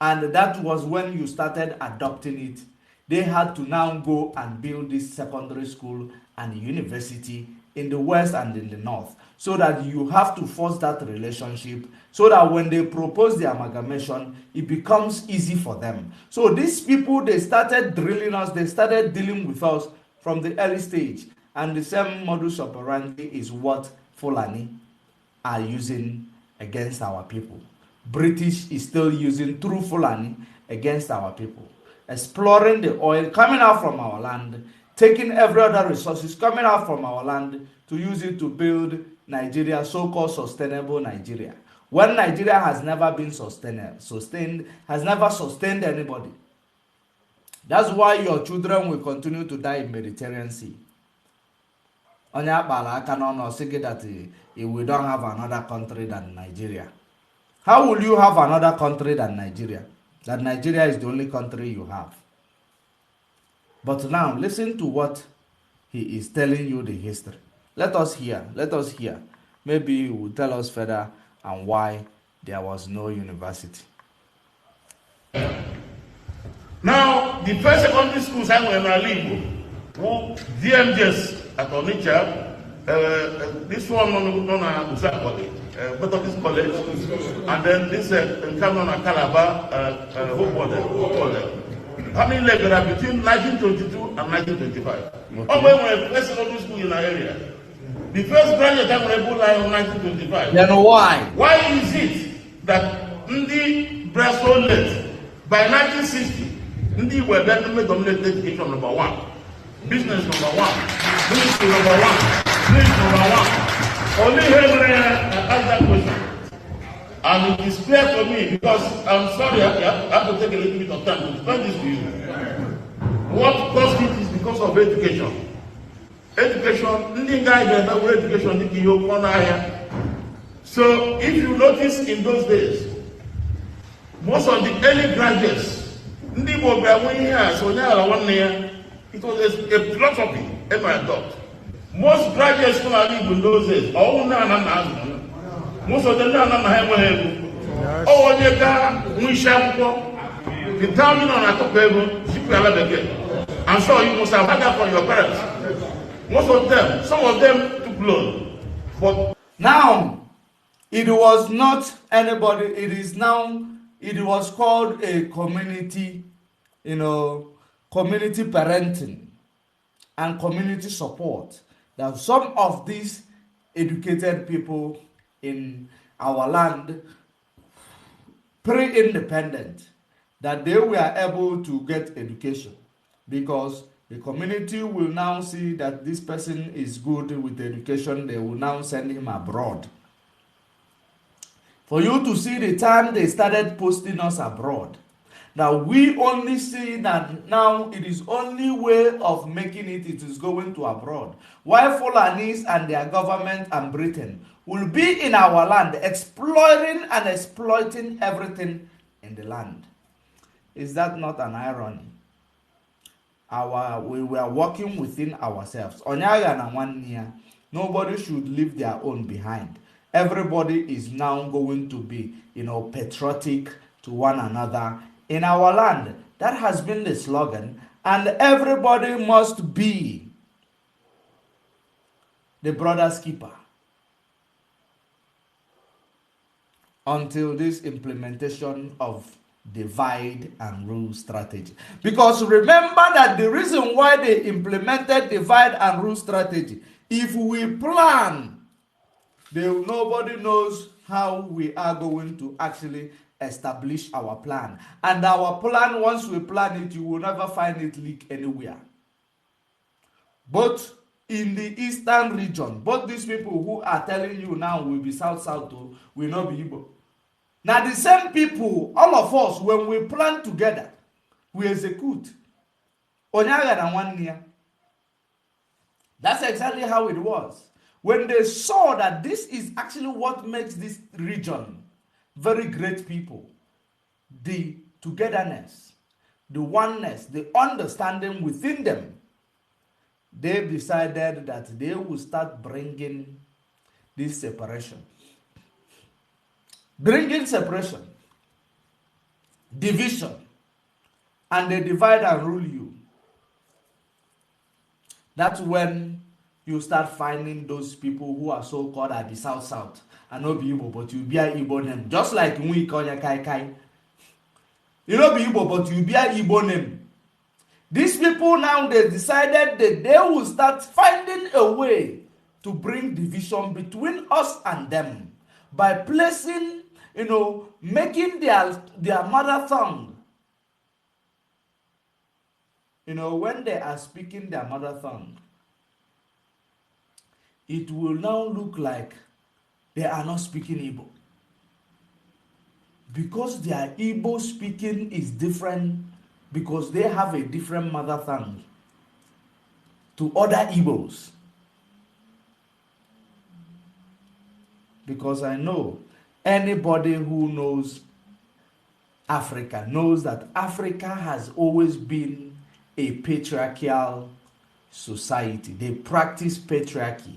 And that was when you started adopting it. They had to now go and build this secondary school and university in the west and in the north, so that you have to force that relationship, so that when they propose the amalgamation, it becomes easy for them. So these people, they started drilling us, they started dealing with us from the early stage. And the same modus operandi is what Fulani are using against our people. British is still using through Fulani against our people. Exploring the oil coming out from our land, taking every other resources coming out from our land to use it to build Nigeria, so-called sustainable Nigeria. When Nigeria has never been has never sustained anybody. That's why your children will continue to die in Mediterranean Sea. Onye akpala aka n'ọnụ sị gị that we don't have another country than Nigeria. How will you have another country than Nigeria? That Nigeria is the only country you have. But now, listen to what he is telling you the history. Let us hear. Maybe he will tell us further and why there was no university. Now, the first secondary schools I were in Alibo, DMJs at Onitsha, this one on Usa College, Methodist College, and then this Kanu and Calabar, Hope Model. How many left there between 1922 and 1925? Oh, when we were first secondary school in our area. The first graduate time we were in 1925. Then why? Why is it that Ndi Brasso led by 1960? Ndi were then dominated education number one, business number one, ministry number one, news number one. Only Henry asked that question. And it is clear to me because I'm sorry, I have to take a little bit of time to explain this to you. What caused it is because of education. Education, Ndi guy that were education, so if you notice in those days, most of the early graduates, Ndi here, so now 1 year, it was a philosophy in my thought. Most graduates who are in those days, most of them are not oh, they got we shall the town on a top level, and so you must have had that from your parents. Most of them, some of them took loan. But now, it was not anybody, it was called a community, community parenting and community support. That some of these educated people in our land, pre-independent, that they were able to get education because the community will now see that this person is good with education. They will now send him abroad. For you to see the time they started posting us abroad. Now we only see that now it is only way of making it is going to abroad. While Fulanis and their government and Britain will be in our land exploring and exploiting everything in the land. Is that not an irony? We were working within ourselves. Onyaga na 1 year, nobody should leave their own behind. Everybody is now going to be, patriotic to one another in our land. That has been the slogan, and everybody must be the brother's keeper until this implementation of divide and rule strategy. Because remember that the reason why they implemented divide and rule strategy, if we plan, nobody knows how we are going to actually establish our plan. And our plan, once we plan it, you will never find it leak anywhere. But in the eastern region, both these people who are telling you now will be South, will not be Igbo. Now the same people, all of us, when we plan together, we execute. Onyaga na 1 year. That's exactly how it was. When they saw that this is actually what makes this region very great people, the togetherness, the oneness, the understanding within them, they decided that they will start bringing this separation. Bringing separation, division, and they divide and rule you. That's when you start finding those people who are so-called at the South, and not be Igbo, but you be a Igbo name. Just like we call ya Kai Kai. You know be Igbo, but you be a Igbo name. These people now, they decided that they will start finding a way to bring division between us and them by placing, making their mother tongue. When they are speaking their mother tongue, it will now look like they are not speaking Igbo. Because their Igbo speaking is different, because they have a different mother tongue to other Igbos. Because I know anybody who knows Africa knows that Africa has always been a patriarchal society. They practice patriarchy.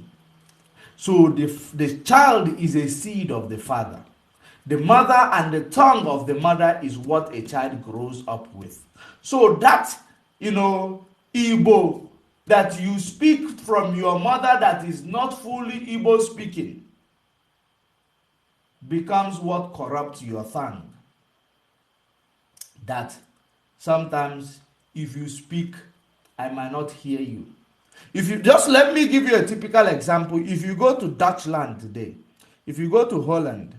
So the child is a seed of the father. The mother and the tongue of the mother is what a child grows up with. So that, Igbo that you speak from your mother that is not fully Igbo speaking becomes what corrupts your tongue. That sometimes if you speak, I might not hear you. If you just let me give you a typical example. If you go to Dutchland today, if you go to Holland,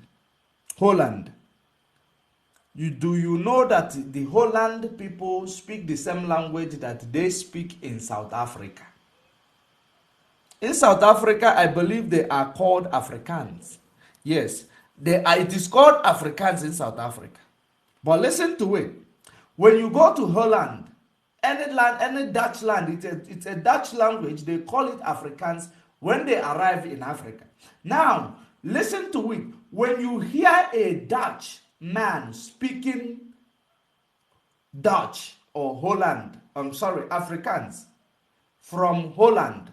you know that the Holland people speak the same language that they speak in South Africa? In South Africa, I believe they are called Afrikaans. Yes, it is called Afrikaans in South Africa. But listen to it. When you go to Holland, any Dutch land, it's a Dutch language, they call it Afrikaans when they arrive in Africa. Now, listen to it. When you hear a Dutch man speaking Dutch or Afrikaans from Holland,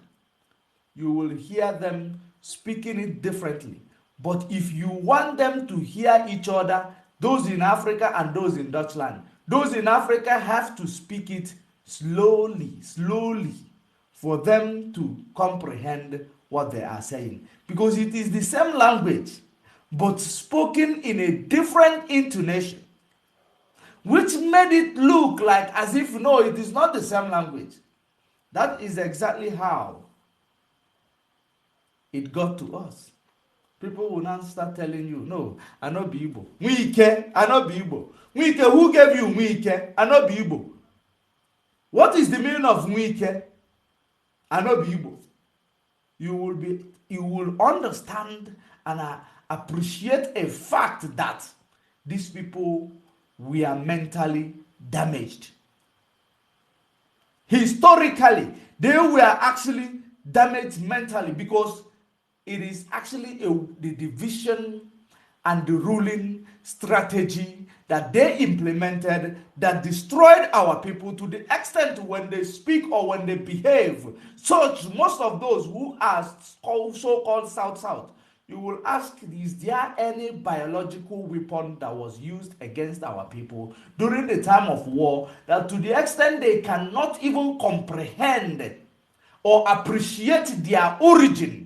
you will hear them speaking it differently. But if you want them to hear each other, those in Africa and those in Dutchland, those in Africa have to speak it slowly for them to comprehend what they are saying. Because it is the same language, but spoken in a different intonation, which made it look like as if, no, it is not the same language. That is exactly how it got to us. People will now start telling you, no, I not be Igbo. Mwike, I not be Igbo. Mwike, who gave you Mwike? I not be Igbo. What is the meaning of Mwike? I not be Igbo. You will understand and appreciate a fact that these people were mentally damaged. Historically, they were actually damaged mentally because it is actually the division and the ruling strategy that they implemented that destroyed our people to the extent when they speak or when they behave. Such, most of those who are so-called South, you will ask, is there any biological weapon that was used against our people during the time of war that to the extent they cannot even comprehend or appreciate their origin?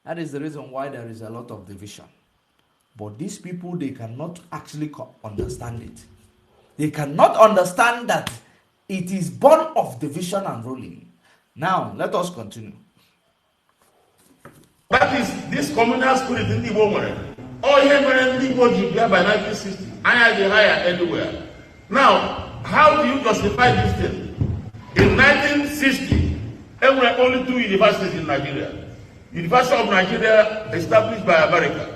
That is the reason why there is a lot of division. But these people, they cannot actually understand it. They cannot understand that it is born of division and ruling. Now, let us continue. That is this communal spirit in the woman. Oh, here, man, the Igbo by 1960. I had the higher anywhere. Now, how do you justify this thing? In 1960, there were only 2 universities in Nigeria. University of Nigeria, established by America.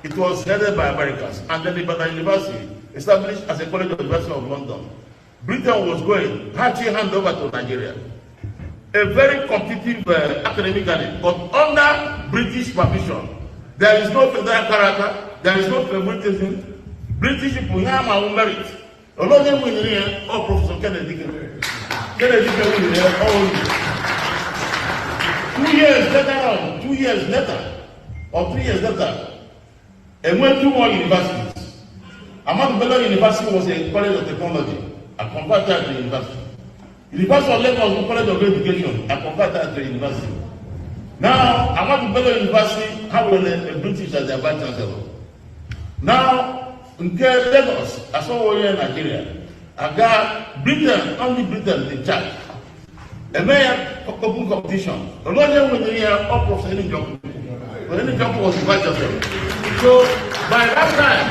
It was headed by Americans. And then the Ibadan University, established as a college of the University of London. Britain was going, had to hand over to Nigeria. A very competitive academic garden, but under British permission. There is no federal character, there is no favoritism. British people here are merit. A lot of them will here, oh, Professor Kennedy. Kennedy will here, all 2 years later, 2 years later, or 3 years later, and went 2 more universities. Ahmadu Bello University was a college of technology. I converted to the university. University of Lagos was a college of education. I converted to the university. Now, Ahmadu Bello University have a British as their vice chancellor. Now, in Lagos, I saw here in Nigeria, I got Britain, only Britain, the church. A mayor open competition. The lawyer with the year up of any job. But any job was the vice chancellor. So by that time,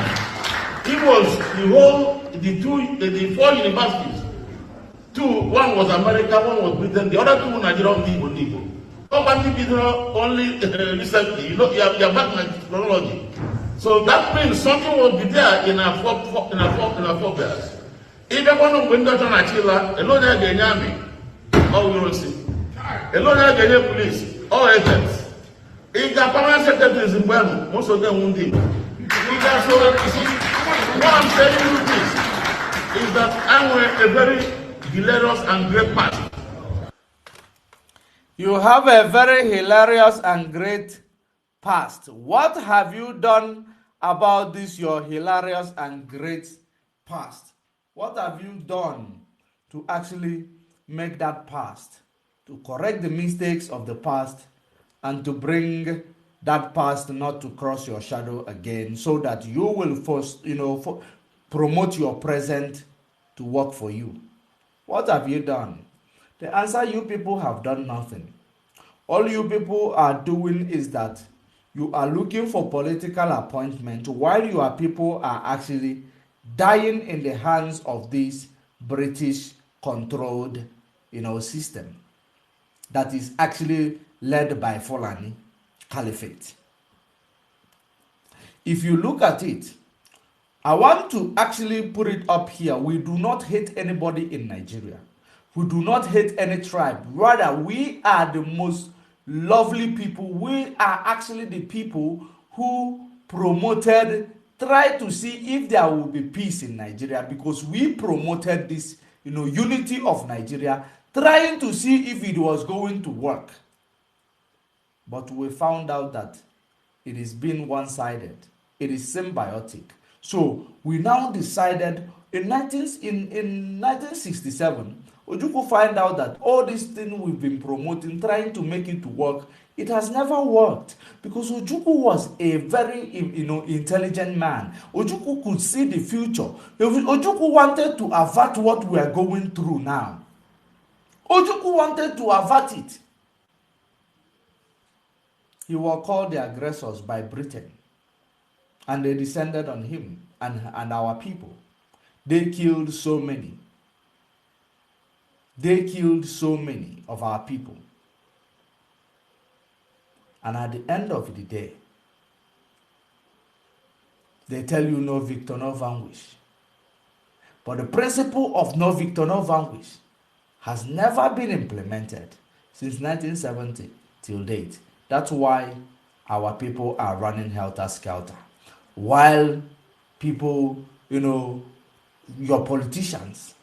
it was the 4 universities. 1 was America, 1 was Britain, the other 2 Nigerian people. Only recently, you are back in chronology. So that means something will be there in our forebears. If you want to win that on Achila, a lawyer Genyami. All you will see. A lot of the police, all agents. If the permanent secretary is in Bueno, most of them won't be. What I'm telling you is that I'm a very hilarious and great man. You have a very hilarious and great past. What have you done about this, your hilarious and great past? What have you done to actually make that past, to correct the mistakes of the past, and to bring that past not to cross your shadow again, so that you will first, promote your present to work for you? What have you done? The answer: you people have done nothing. All you people are doing is that you are looking for political appointment while your people are actually dying in the hands of this British controlled system that is actually led by Fulani Caliphate. If you look at it, I want to actually put it up here. We do not hate anybody in Nigeria. We do not hate any tribe. Rather, we are the most lovely people. We are actually the people who promoted, try to see if there will be peace in Nigeria, because we promoted this, unity of Nigeria, trying to see if it was going to work. But we found out that it is being one-sided. It is symbiotic. So we now decided in 1967, Ojukwu find out that all these things we've been promoting, trying to make it to work, it has never worked, because Ojukwu was a very intelligent man. Ojukwu could see the future. Ojukwu wanted to avert what we are going through now. Ojukwu wanted to avert it. He was called the aggressors by Britain, and they descended on him and our people. They killed so many. They killed so many of our people. And at the end of the day, they tell you no victor, no vanquish. But the principle of no victor, no vanquish has never been implemented since 1970 till date. That's why our people are running helter-skelter. While people, your politicians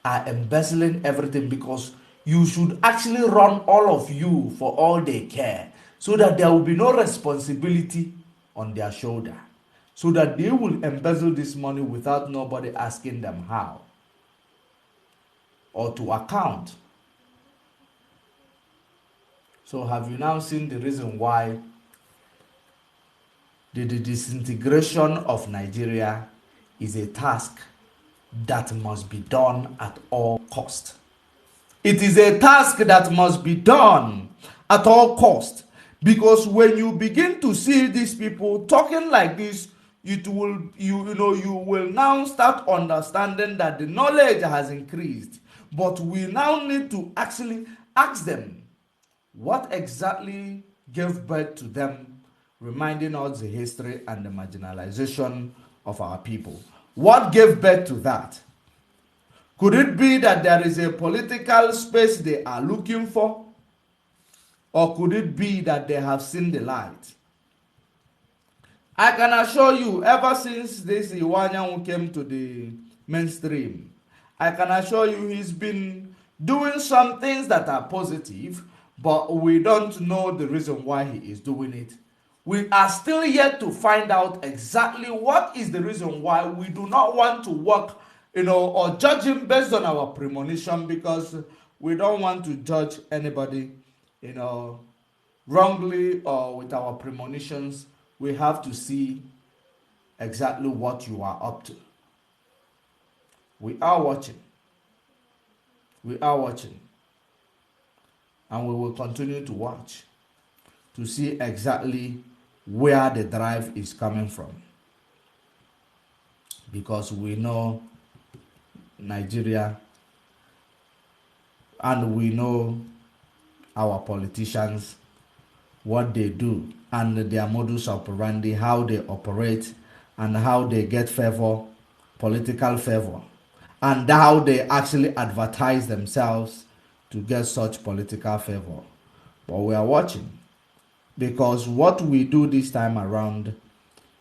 are embezzling everything, because you should actually run all of you for all they care, so that there will be no responsibility on their shoulder, so that they will embezzle this money without nobody asking them how or to account. So have you now seen the reason why the disintegration of Nigeria is a task that must be done at all cost? It is a task that must be done at all cost, because when you begin to see these people talking like this, you will now start understanding that the knowledge has increased. But we now need to actually ask them what exactly gave birth to them, reminding us the history and the marginalization of our people. What gave birth to that? Could it be that there is a political space they are looking for? Or could it be that they have seen the light? I can assure you, ever since this Iwanyan came to the mainstream, I can assure you he's been doing some things that are positive, but we don't know the reason why he is doing it. We are still yet to find out exactly what is the reason why. We do not want to work, or judge him based on our premonition, because we don't want to judge anybody, wrongly or with our premonitions. We have to see exactly what you are up to. We are watching. We are watching. And we will continue to watch to see exactly where the drive is coming from. Because we know Nigeria, and we know our politicians, what they do, and their modus operandi, how they operate, and how they get favor, political favor, and how they actually advertise themselves to get such political favor. But we are watching, because what we do this time around,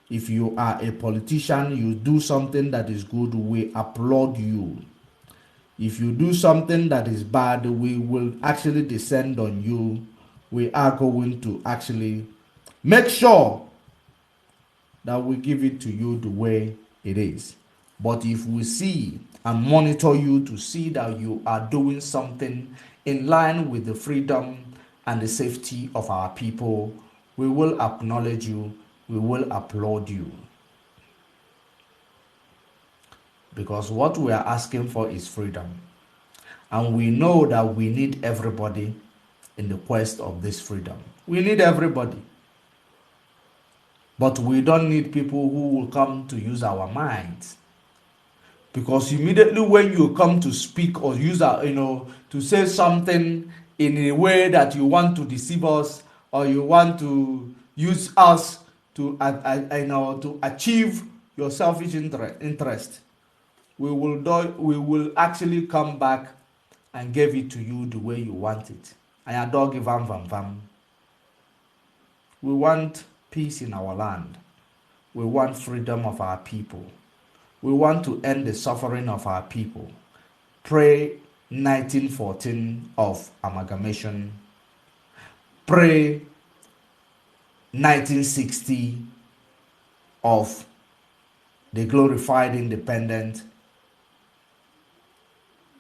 if you are a politician, you do something that is good, we applaud you. If you do something that is bad, we will actually descend on you. We are going to actually make sure that we give it to you the way it is. But if we see and monitor you to see that you are doing something in line with the freedom and the safety of our people, we will acknowledge you, we will applaud you. Because what we are asking for is freedom. And we know that we need everybody in the quest of this freedom. We need everybody. But we don't need people who will come to use our minds. Because immediately when you come to speak or use to say something in a way that you want to deceive us or you want to use us to achieve your selfish interest, we will actually come back and give it to you the way you want it. And dog vam. We want peace in our land. We want freedom of our people. We want to end the suffering of our people. Pray 1914 of amalgamation. Pray 1960 of the glorified independent,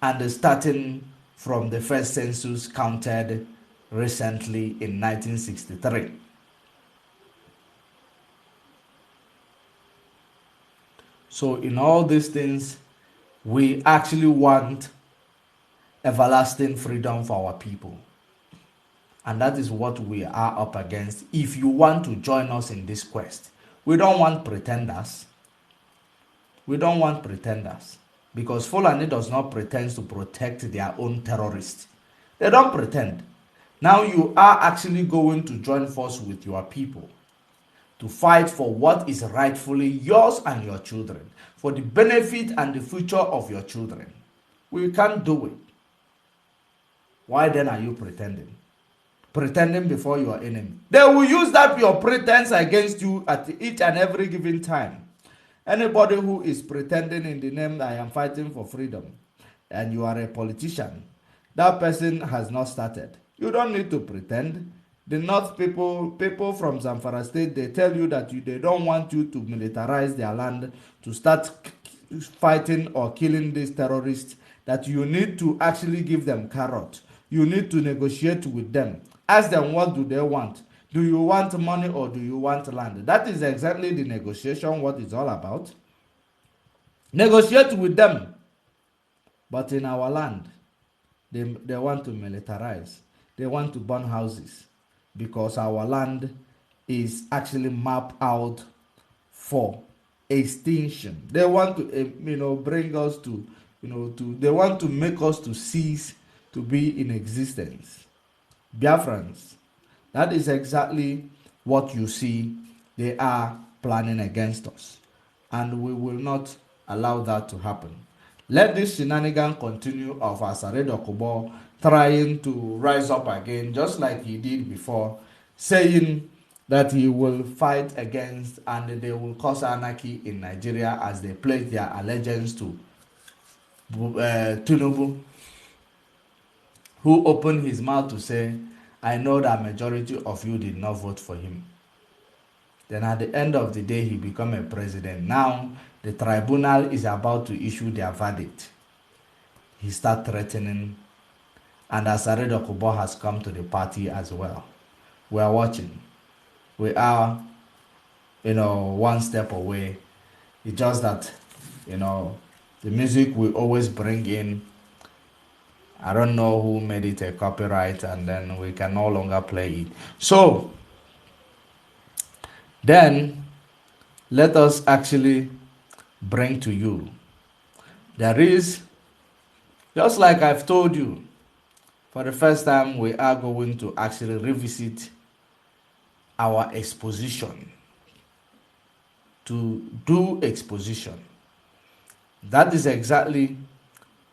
and starting from the first census counted recently in 1963. So in all these things, we actually want everlasting freedom for our people. And that is what we are up against. If you want to join us in this quest, we don't want pretenders. We don't want pretenders. Because Fulani does not pretend to protect their own terrorists. They don't pretend. Now you are actually going to join force with your people to fight for what is rightfully yours and your children, for the benefit and the future of your children. We can't do it. Why then are you pretending? Pretending before your enemy. They will use that your pretense against you at each and every given time. Anybody who is pretending in the name I am fighting for freedom and you are a politician, that person has not started. You don't need to pretend. The North people from Zamfara State, they tell you that they don't want you to militarize their land, to start fighting or killing these terrorists, that you need to actually give them carrot. You need to negotiate with them. Ask them what do they want. Do you want money or do you want land? That is exactly the negotiation, what it's all about. Negotiate with them. But in our land, they want to militarize. They want to burn houses because our land is actually mapped out for extinction. They want to, bring us to, they want to make us to cease to be in existence. Biafrans. That is exactly what you see they are planning against us. And we will not allow that to happen. Let this shenanigan continue of Asari Dokubo trying to rise up again, just like he did before, saying that he will fight against and they will cause anarchy in Nigeria as they pledge their allegiance to Tinubu, who opened his mouth to say, I know that majority of you did not vote for him. Then at the end of the day, he became a president. Now, the tribunal is about to issue their verdict. He started threatening, and Asari Dokubo has come to the party as well. We are watching. We are, one step away. It's just that, the music we always bring in, I don't know who made it a copyright, and then we can no longer play it. So, then, let us actually bring to you. There is, just like I've told you, for the first time, we are going to actually revisit our exposition. To do exposition. That is exactly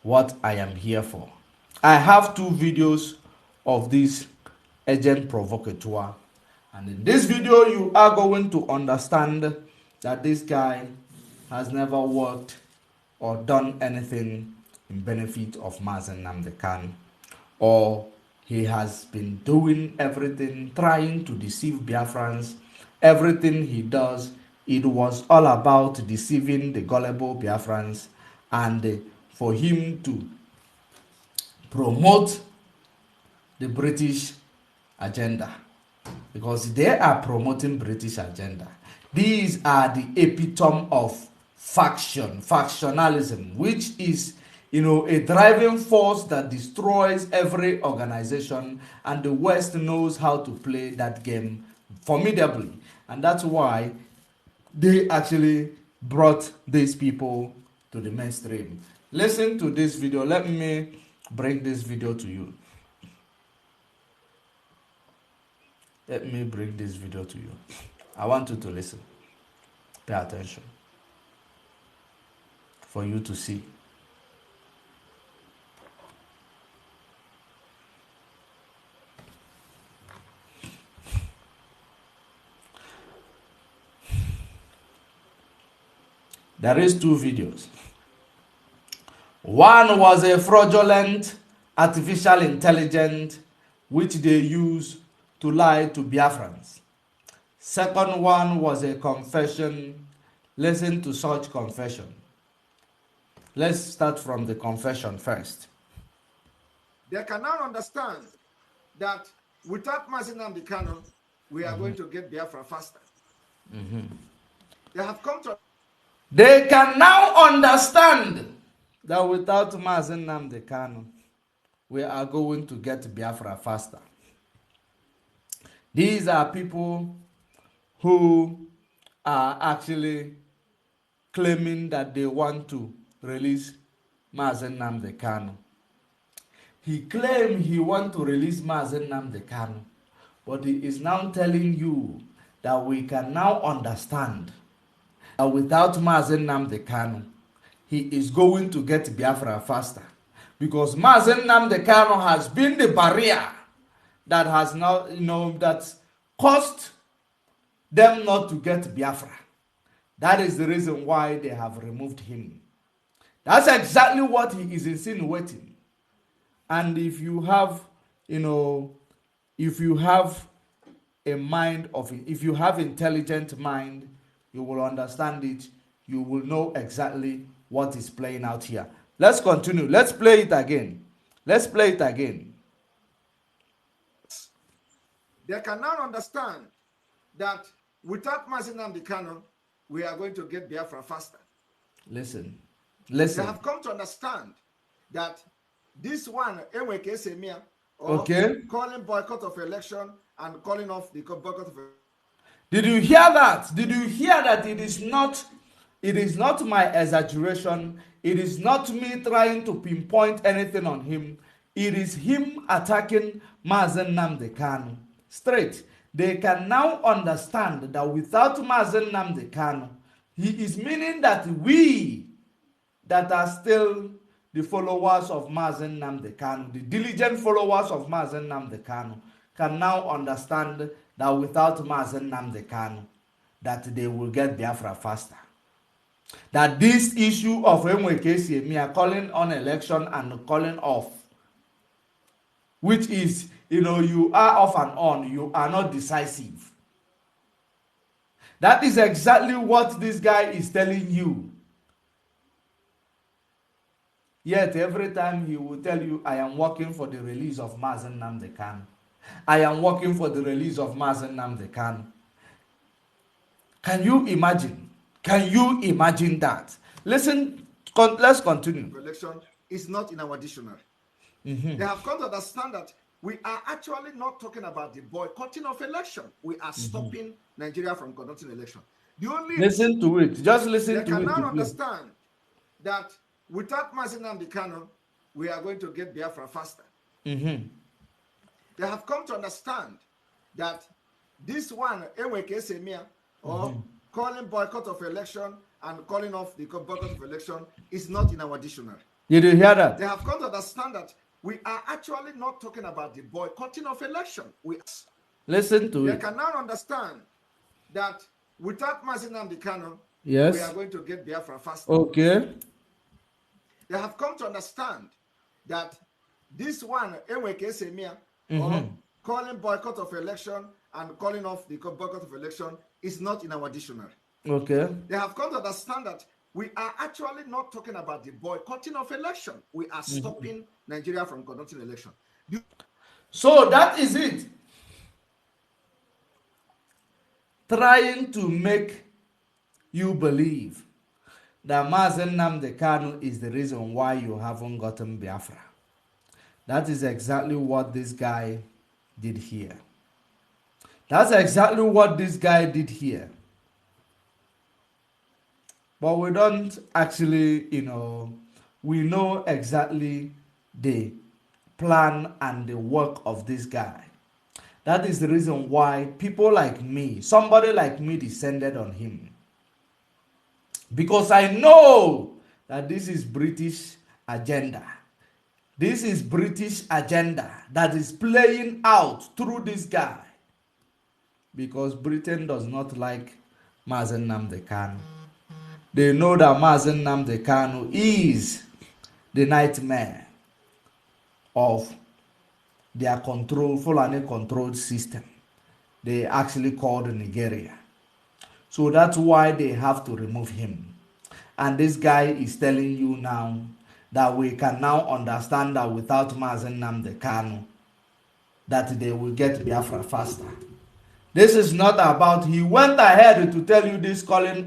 what I am here for. I have 2 videos of this agent provocateur, and in this video you are going to understand that this guy has never worked or done anything in benefit of Mazi Nnamdi Kanu, or he has been doing everything, trying to deceive Biafrans. Everything he does, it was all about deceiving the gullible Biafrans, and for him to promote the British agenda, because they are promoting British agenda. These are the epitome of factionalism, which is, a driving force that destroys every organization, and the West knows how to play that game formidably, and that's why they actually brought these people to the mainstream. Listen to this video. Let me bring this video to you. Let me bring this video to you. I want you to listen. Pay attention. For you to see. There is two videos. One was a fraudulent artificial intelligence which they use to lie to Biafrans. Second one was a confession. Listen to such confession. Let's start from the confession first. They can now understand that without Mazi Nnamdi Kanu, we are going to get Biafra faster. They have come to... They can now understand that without Mazi Nnamdi Kanu, we are going to get Biafra faster. These are people who are actually claiming that they want to release Mazi Nnamdi Kanu. He claimed he wants to release Mazi Nnamdi Kanu, but he is now telling you that we can now understand that without Mazi Nnamdi Kanu, he is going to get Biafra faster. Because Mazi Nnamdi Kanu has been the barrier that has now, that caused them not to get Biafra. That is the reason why they have removed him. That's exactly what he is insinuating. And if you have, if you have a mind of it, if you have intelligent mind, you will understand it. You will know exactly what is playing out here. Let's continue. Let's play it again. Let's play it again. They can now understand that without Mazi Nnamdi Kanu, we are going to get Biafra faster. Listen. They have come to understand that this one, calling boycott of election and calling off the boycott of election. Did you hear that? Did you hear that it is not my exaggeration? It is not me trying to pinpoint anything on him. It is him attacking Mazi Nnamdi Kanu. Straight. They can now understand that without Mazi Nnamdi Kanu, he is meaning that we that are still the followers of Mazi Nnamdi Kanu, the diligent followers of Mazi Nnamdi Kanu, can now understand that without Mazi Nnamdi Kanu, that they will get Biafra faster. That this issue of Enwekesiemi calling on election and calling off, which is, you are off and on, you are not decisive. That is exactly what this guy is telling you. Yet every time he will tell you, I am working for the release of Mazi Nnamdi Kanu. I am working for the release of Mazi Nnamdi Kanu. Can you imagine? Can you imagine that? Listen, let's continue. Election is not in our dictionary. They have come to understand that we are actually not talking about the boycotting of election. We are stopping Nigeria from conducting election. The only listen to it. Just listen to it. They can now understand that without Mazi Nnamdi Kanu, we are going to get Biafra faster. They have come to understand that this one, calling boycott of election and calling off the boycott of election is not in our dictionary. Did you hear that? They have come to understand that we are actually not talking about the boycotting of election. Listen to it. They can now understand that without Mazi Nnamdi Kanu, yes, we are going to get Biafra faster. Okay. They have come to understand that this one, calling boycott of election and calling off the boycott of election is not in our dictionary. Okay. They have come to understand that we are actually not talking about the boycotting of election. We are stopping Nigeria from conducting election. So that is it. Trying to make you believe that Mazi Nnamdi Kanu is the reason why you haven't gotten Biafra. That is exactly what this guy did here. That's exactly what this guy did here. But we don't actually, we know exactly the plan and the work of this guy. That is the reason why people like me, somebody like me, descended on him. Because I know that this is British agenda. This is British agenda that is playing out through this guy. Because Britain does not like Mazi Nnamdi Kanu. They know that Mazi Nnamdi Kanu is the nightmare of their Fulani controlled system. They actually called Nigeria. So that's why they have to remove him. And this guy is telling you now that we can now understand that without Mazi Nnamdi Kanu, that they will get Biafra faster. This is not about, he went ahead to tell you this calling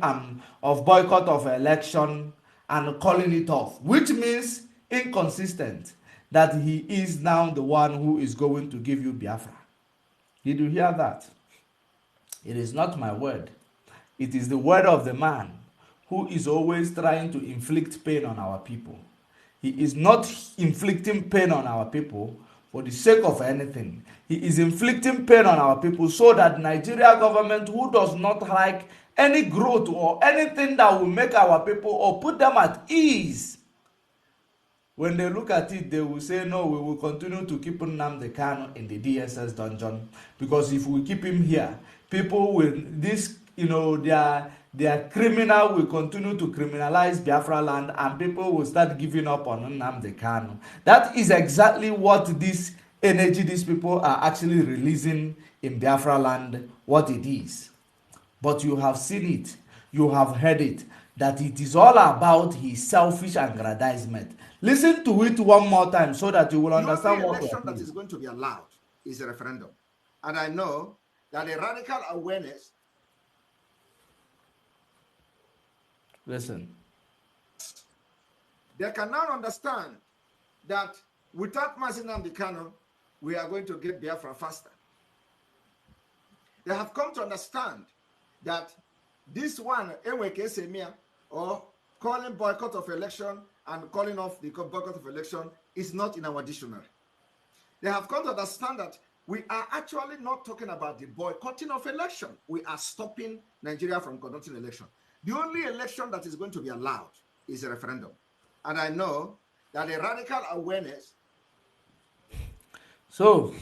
of boycott of election and calling it off, which means inconsistent, that he is now the one who is going to give you Biafra. Did you hear that? It is not my word. It is the word of the man who is always trying to inflict pain on our people. He is not inflicting pain on our people for the sake of anything. He is inflicting pain on our people so that Nigeria government, who does not like any growth or anything that will make our people or put them at ease, when they look at it, they will say, no, we will continue to keep Nnamdi Kanu in the DSS dungeon, because if we keep him here, people will, their criminal will continue to criminalize Biafra land, and people will start giving up on Nnamdi Kanu. That is exactly what this energy these people are actually releasing in Biafra land, what it is. But you have seen it, you have heard it, that it is all about his selfish aggrandizement. Listen to it one more time so that you will understand what the election that is going to be allowed is a referendum. And I know that a radical awareness. Listen. They can now understand that without Mazi Nnamdi Kanu, we are going to get Biafra faster. They have come to understand that this one, or calling boycott of election and calling off the boycott of election, is not in our dictionary. They have come to understand that we are actually not talking about the boycotting of election. We are stopping Nigeria from conducting election. The only election that is going to be allowed is a referendum. And I know that a radical awareness. So,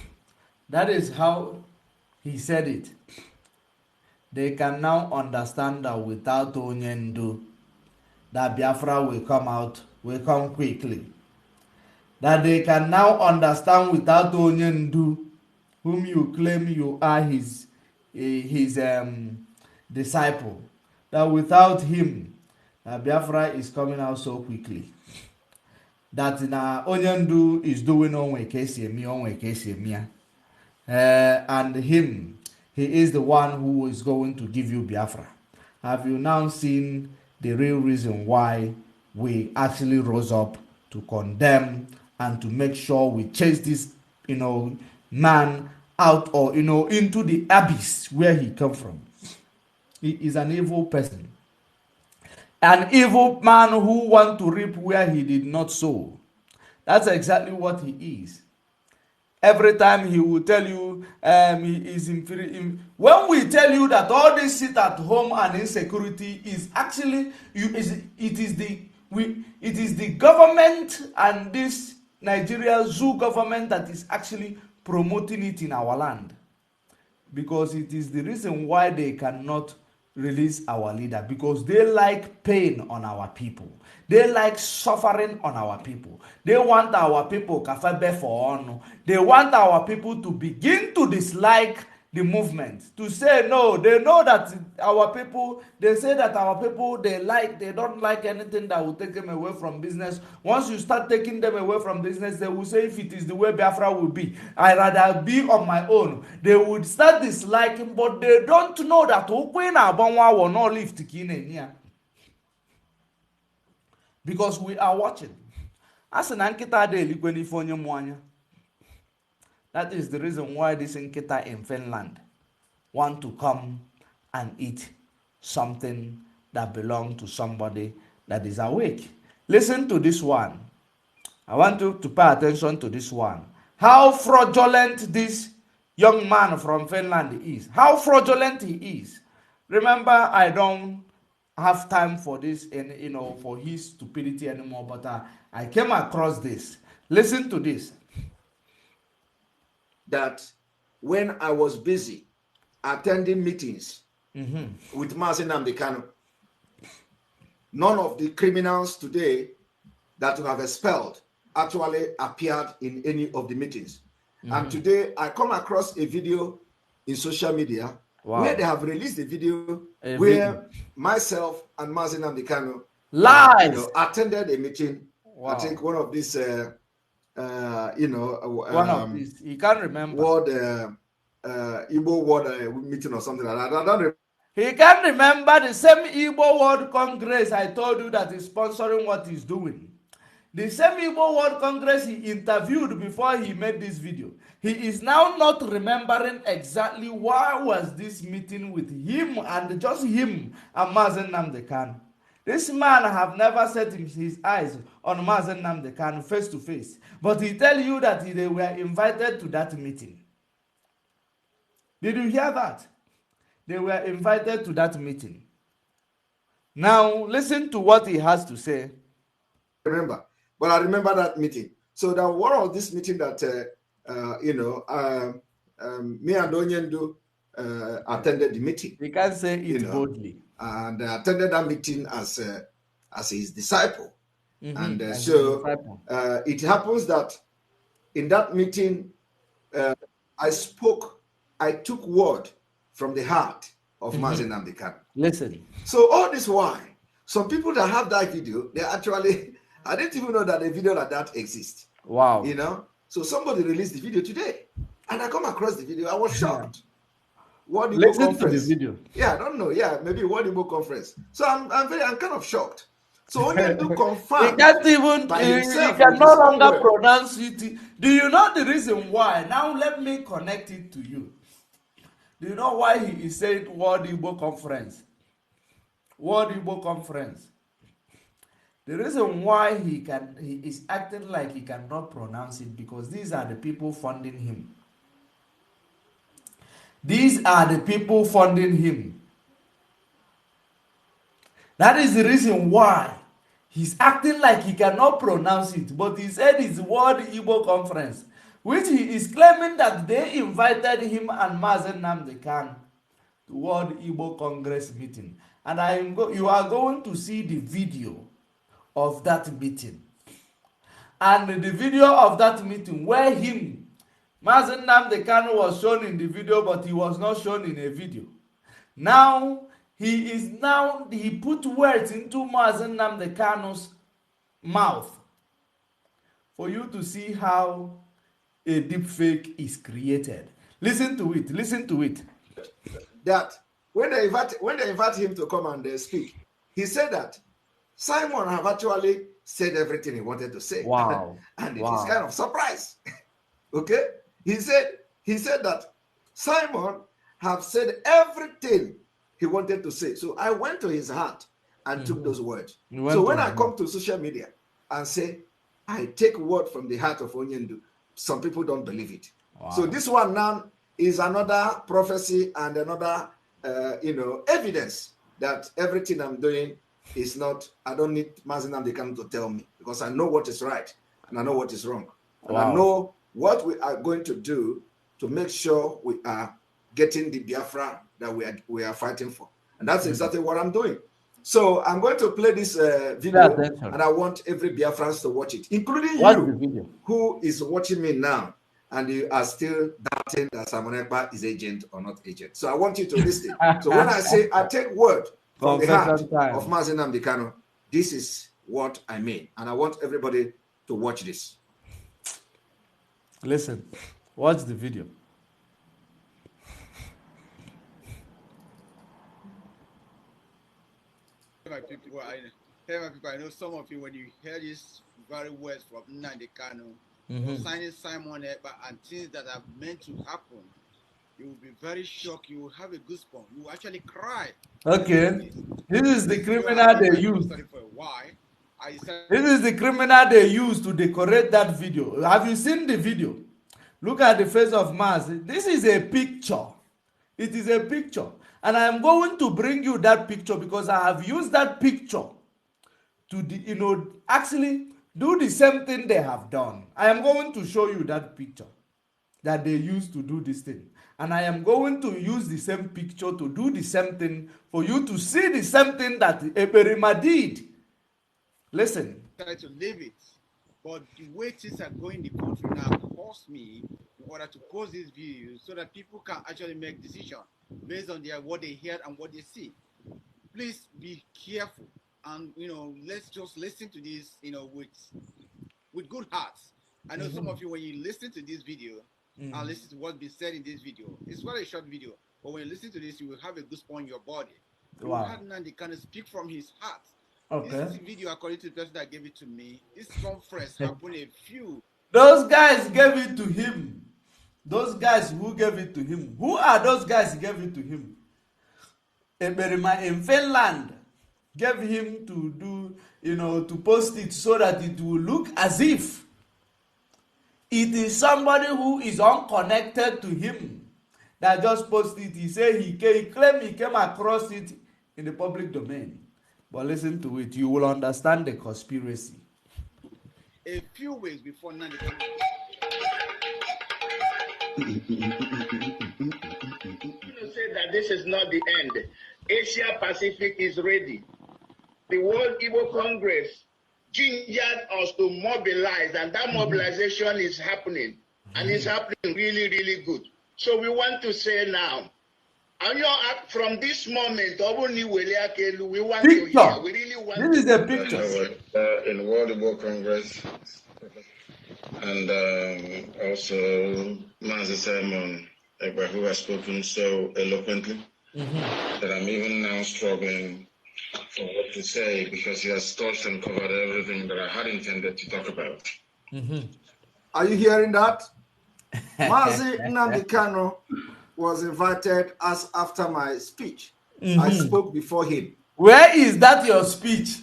that is how he said it. They can now understand that without Onyendu, that Biafra will come out, will come quickly. That they can now understand without Onyendu, whom you claim you are his disciple, that without him, that Biafra is coming out so quickly. That Onyendu is doing and him, he is the one who is going to give you Biafra. Have you now seen the real reason why we actually rose up to condemn and to make sure we chase this, man out or, into the abyss where he come from? He is an evil person. An evil man who wants to reap where he did not sow. That's exactly what he is. Every time he will tell you he is inferior. When we tell you that all this sit at home and insecurity is actually it is the government and this Nigeria zoo government that is actually promoting it in our land, because it is the reason why they cannot release our leader because they like pain on our people. They like suffering on our people. They want our people kafebe for honor. They want our people to begin to dislike the movement, to say no. They know that our people, they say that our people, they don't like anything that will take them away from business. Once you start taking them away from business, they will say if it is the way Biafra will be, I'd rather be on my own. They would start disliking, but they don't know that Okwena Abonwa will not lift Kine. Because we are watching. As an Ankita de Liquenifonia Mwanya. That is the reason why this Nkita in Finland want to come and eat something that belongs to somebody that is awake. Listen to this one. I want you to pay attention to this one. How fraudulent this young man from Finland is. How fraudulent he is. Remember, I don't have time for this and for his stupidity anymore, but I came across this. Listen to this. That when I was busy attending meetings with Mazi Nnamdi Kanu, none of the criminals today that you have expelled actually appeared in any of the meetings. And today I come across a video in social media where they have released a video where myself and Mazi Nnamdi Kanu attended a meeting. I think one of these one of these, he can't remember. Igbo World meeting or something like that. I don't remember. He can't remember the same Igbo World Congress I told you that is sponsoring what he's doing. The same Igbo World Congress he interviewed before he made this video. He is now not remembering exactly why was this meeting with him and just him and Mazi Nnamdi Kanu. This man have never set his eyes on Mazi Nnamdi Kanu face to face. But he tell you that they were invited to that meeting. Did you hear that? They were invited to that meeting. Now, listen to what he has to say. Remember, but I remember that meeting. So that one of this meeting that, me and Onyendu attended the meeting. You can say it boldly. And attended that meeting as his disciple. And it happens that in that meeting, I took word from the heart of Mazi Nnamdi Kanu. Listen. So all this while, some people that have that video, they actually, I didn't even know that a video like that exists. Wow. So somebody released the video today, and I come across the video. I was shocked. What Igbo Listen conference? To the video. Yeah, I don't know. Yeah, maybe what Igbo conference. So I'm kind of shocked. So when they do confirm, he can't even. He can no longer pronounce it. Do you know the reason why? Now let me connect it to you. Do you know why he said World Igbo Conference? World Igbo Conference. The reason why he is acting like he cannot pronounce it because these are the people funding him. These are the people funding him. That is the reason why he's acting like he cannot pronounce it. But he said it's World Igbo Conference, which he is claiming that they invited him and Mazi Nnamdi Kanu to World Igbo Congress meeting. And you are going to see the video of that meeting. And the video of that meeting where Mazi Nnamdi Kanu was shown in the video, but he was not shown in a video. Now, he put words into Mazi Nnamdi Kanu's mouth for you to see how a deep fake is created. Listen to it. That when they invite him to come and speak, he said that Simon have actually said everything he wanted to say. Wow. And it is kind of surprise. Okay? He said that Simon have said everything he wanted to say. So I went to his heart and took those words. So when I come to social media and say, I take word from the heart of Onyendu, some people don't believe it. Wow. So this one now is another prophecy and another, evidence that everything I'm doing is not, I don't need Mazi Nnamdi Kanu to tell me because I know what is right and I know what is wrong. And I know what we are going to do to make sure we are getting the Biafra that we are fighting for. And that's exactly what I'm doing. So I'm going to play this video, and I want every Biafrans to watch it, including you, who is watching me now, and you are still doubting that Simon Ekpa is agent or not agent. So I want you to listen. So when I say I take word from the heart of Mazi Nnamdi Kanu, this is what I mean. And I want everybody to watch this. Listen, watch the video. My people, I know some of you, when you hear these very words from Nnamdi Kanu, signing Simon Ekpa and things that are meant to happen, you will be very shocked. You will have a goosebump. You will actually cry. Okay, this is the criminal they used. This is the criminal they used to decorate that video. Have you seen the video? Look at the face of Mazi. This is a picture. It is a picture. And I am going to bring you that picture because I have used that picture to, actually do the same thing they have done. I am going to show you that picture that they used to do this thing. And I am going to use the same picture to do the same thing for you to see the same thing that Ekperima did. Listen. Try to leave it. But the way things are going in the country now forced me in order to post this video so that people can actually make decisions based on what they hear and what they see. Please be careful, and let's just listen to this, with good hearts. I know some of you, when you listen to this video and listen to what's been said in this video, it's quite a short video, but when you listen to this, you will have a goosebump in your body. You will have Nnamdi Kanu speak from his heart. Okay. This is a video, according to the person that gave it to me. This conference happened a few. Those guys gave it to him. Those guys who gave it to him. Who are those guys who gave it to him? Ekperima in Finland gave him to do, to post it so that it will look as if it is somebody who is unconnected to him that just posted it. He said he claimed he came across it in the public domain. But listen to it, you will understand the conspiracy. A few weeks before Nnamdi Kanu. Say that this is not the end. Asia Pacific is ready. The World Igbo Congress gingered us to mobilize, and that mobilization is happening, and it's happening really, really good. So we want to say now, and from this moment, we want to hear. We really want this is a picture. In World Igbo Congress, and also Mazi Simon Ekpa, who has spoken so eloquently that I'm even now struggling for what to say, because he has touched and covered everything that I had intended to talk about. Are you hearing that? Mazi Nnamdi Kanu was invited as after my speech. I spoke before him. Where is that your speech?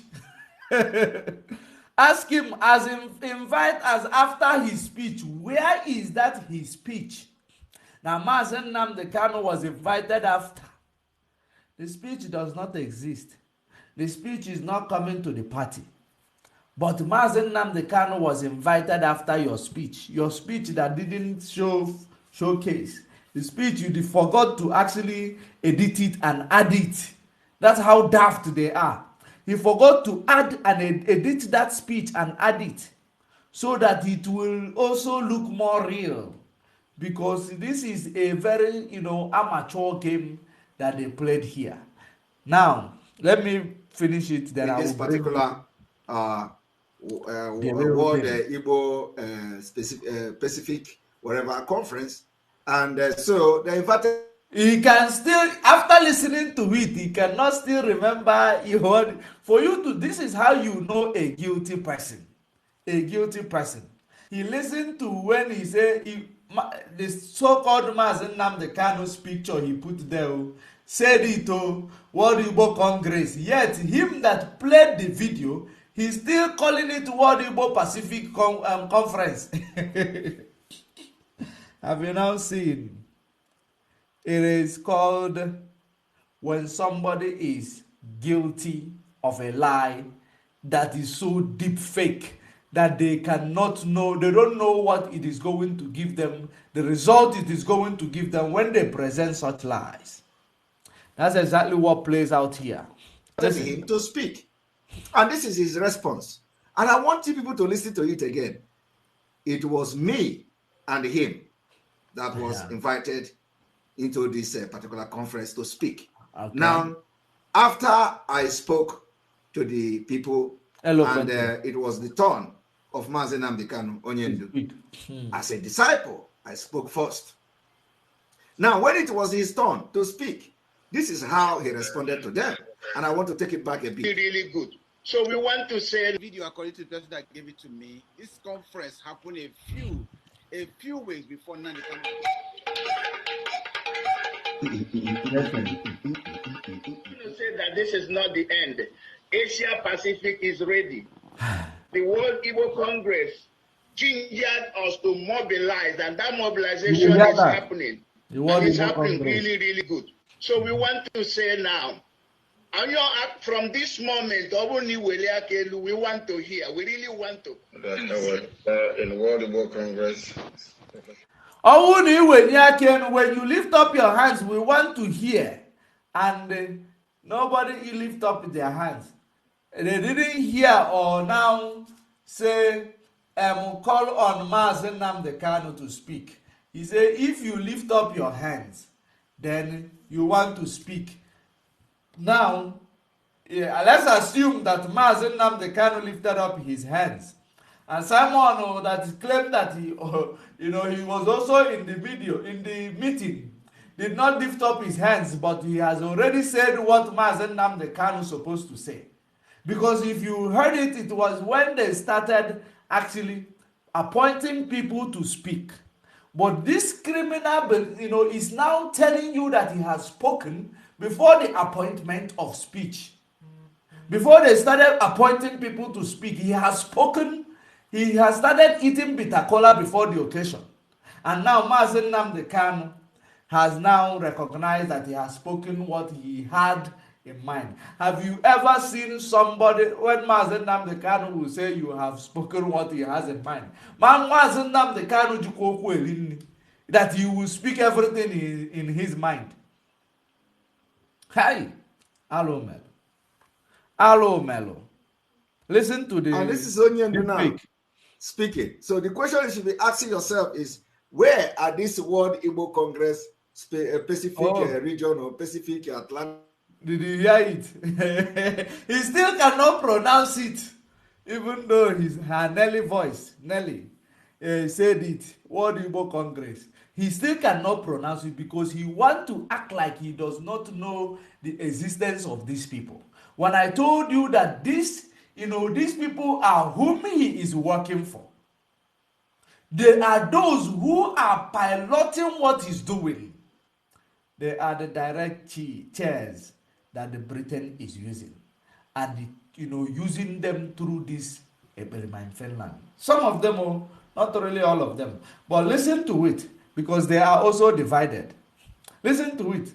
Ask him, as invite us after his speech. Where is that his speech? Now, Mazi Nnamdi Kanu was invited after. The speech does not exist. The speech is not coming to the party. But Mazi Nnamdi Kanu was invited after your speech. Your speech that didn't showcase. The speech you forgot to actually edit it and add it. That's how daft they are. He forgot to add and edit that speech and add it so that it will also look more real. Because this is a very, amateur game that they played here. Now, let me finish it. Then in this particular World Igbo Pacific, whatever conference. And so they invited. He can still, after listening to it, he cannot still remember. For you to, this is how you know a guilty person. A guilty person. He listened to when he said, the so-called Mazi Nnamdi Kanu's picture he put there, said it to World Igbo Congress. Yet, him that played the video, he's still calling it World Igbo Pacific Conference. Have you now seen? It is called when somebody is guilty of a lie that is so deep fake that they cannot know, they don't know what it is going to give them, the result it is going to give them when they present such lies. That's exactly what plays out here. Listen. Him to speak. And this is his response. And I want you people to listen to it again. It was me and him that was invited into this particular conference to speak. Okay. Now, after I spoke to the people, and it was the turn of Mazi Nnamdi Kanu Onyendu. As a disciple, I spoke first. Now, when it was his turn to speak, this is how he responded to them. And I want to take it back a bit. Really good. So we want to say the video, according to the person that gave it to me, this conference happened a few weeks before Nnamdi Kanu. Say that this is not the end. Asia Pacific is ready. The World Igbo Congress gingered us to mobilize, and that mobilization is happening. And it's happening really, really good. So we want to say now, and from this moment, we want to hear. We really want to. In the World Igbo Congress. When you lift up your hands, we want to hear. And nobody lift up their hands. They didn't hear or now say, call on Mazi Nnamdi Kanu to speak. He said, if you lift up your hands, then you want to speak. Now, let's assume that Mazi Nnamdi Kanu lifted up his hands. And someone that claimed that he was also in the video, in the meeting, did not lift up his hands, but he has already said what Mazi Nnamdi Kanu is supposed to say. Because if you heard it, it was when they started actually appointing people to speak. But this criminal, is now telling you that he has spoken before the appointment of speech. Before they started appointing people to speak, he has spoken. He has started eating bitter kola before the occasion. And now Mazi Nnamdi Kanu has now recognized that he has spoken what he had in mind. Have you ever seen somebody, when Mazi Nnamdi Kanu will say you have spoken what he has in mind? Mazi Nnamdi Kanu that he will speak everything in his mind. Hey, hello Melo. Hello Melo. Listen to the. And this is Onyendu now speaking. So the question you should be asking yourself is, where are this World Igbo Congress Pacific region or Pacific Atlantic? Did you hear it? He still cannot pronounce it, even though her Nelly voice, Nelly, said it, World Igbo Congress. He still cannot pronounce it because he wants to act like he does not know the existence of these people. When I told you that these people are whom he is working for. They are those who are piloting what he's doing. They are the direct chairs that the Britain is using. And, using them through this Ekperima in Finland. Some of them, not really all of them. But listen to it, because they are also divided. Listen to it.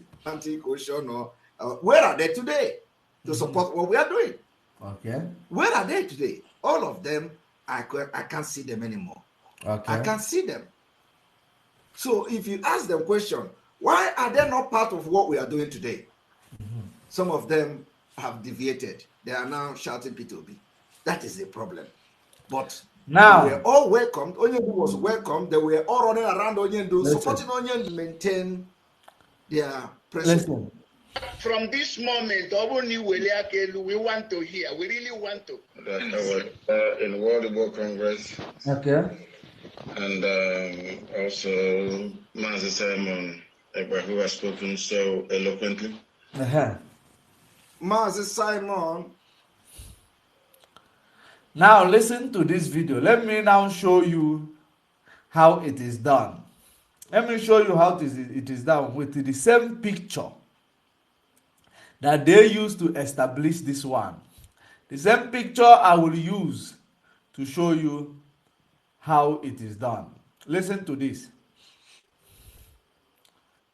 Where are they today to support what we are doing? Okay. Where are they today? All of them, I can't see them anymore. Okay. I can't see them. So if you ask them question, why are they not part of what we are doing today? Some of them have deviated. They are now shouting P2B. That is the problem. But now we were all welcomed. Onyendu was welcomed. They were all running around Onyendu, supporting Onyendu, maintain their presence. From this moment, we want to hear. We really want to. In the World Igbo Congress. Okay. And also Mazi Simon, who has spoken so eloquently. Mazi Simon. Now listen to this video. Let me now show you how it is done. Let me show you how it is done with the same picture that they used to establish this one. The same picture I will use to show you how it is done. Listen to this. In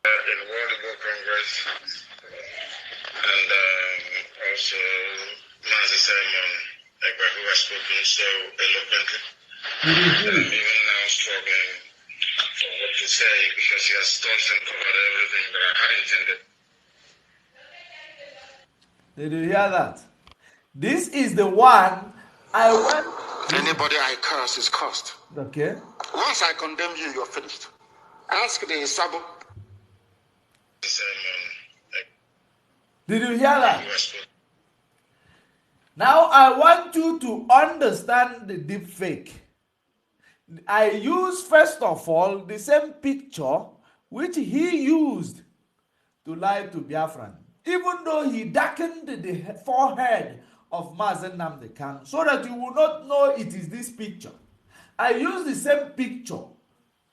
the World Igbo Congress, and also Mazi Simon, who has spoken so eloquently. I'm even now struggling for what to say because he has touched and covered everything that I had intended. Did you hear that? This is the one I went. Anybody I curse is cursed. Okay. Once I condemn you, you're finished. Ask the Sabo. Did you hear that? Now I want you to understand the deep fake. I use first of all the same picture which he used to lie to Biafran, even though he darkened the forehead of Mazi Nnamdi Kanu so that you will not know it is this picture. I use the same picture,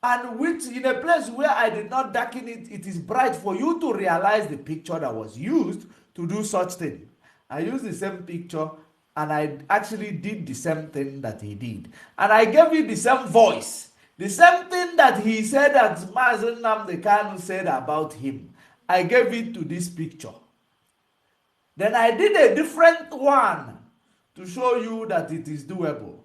and which in a place where I did not darken it, it is bright for you to realize the picture that was used to do such thing. I used the same picture and I actually did the same thing that he did. And I gave you the same voice. The same thing that he said that Mazi Nnamdi Kanu said about him. I gave it to this picture. Then I did a different one to show you that it is doable.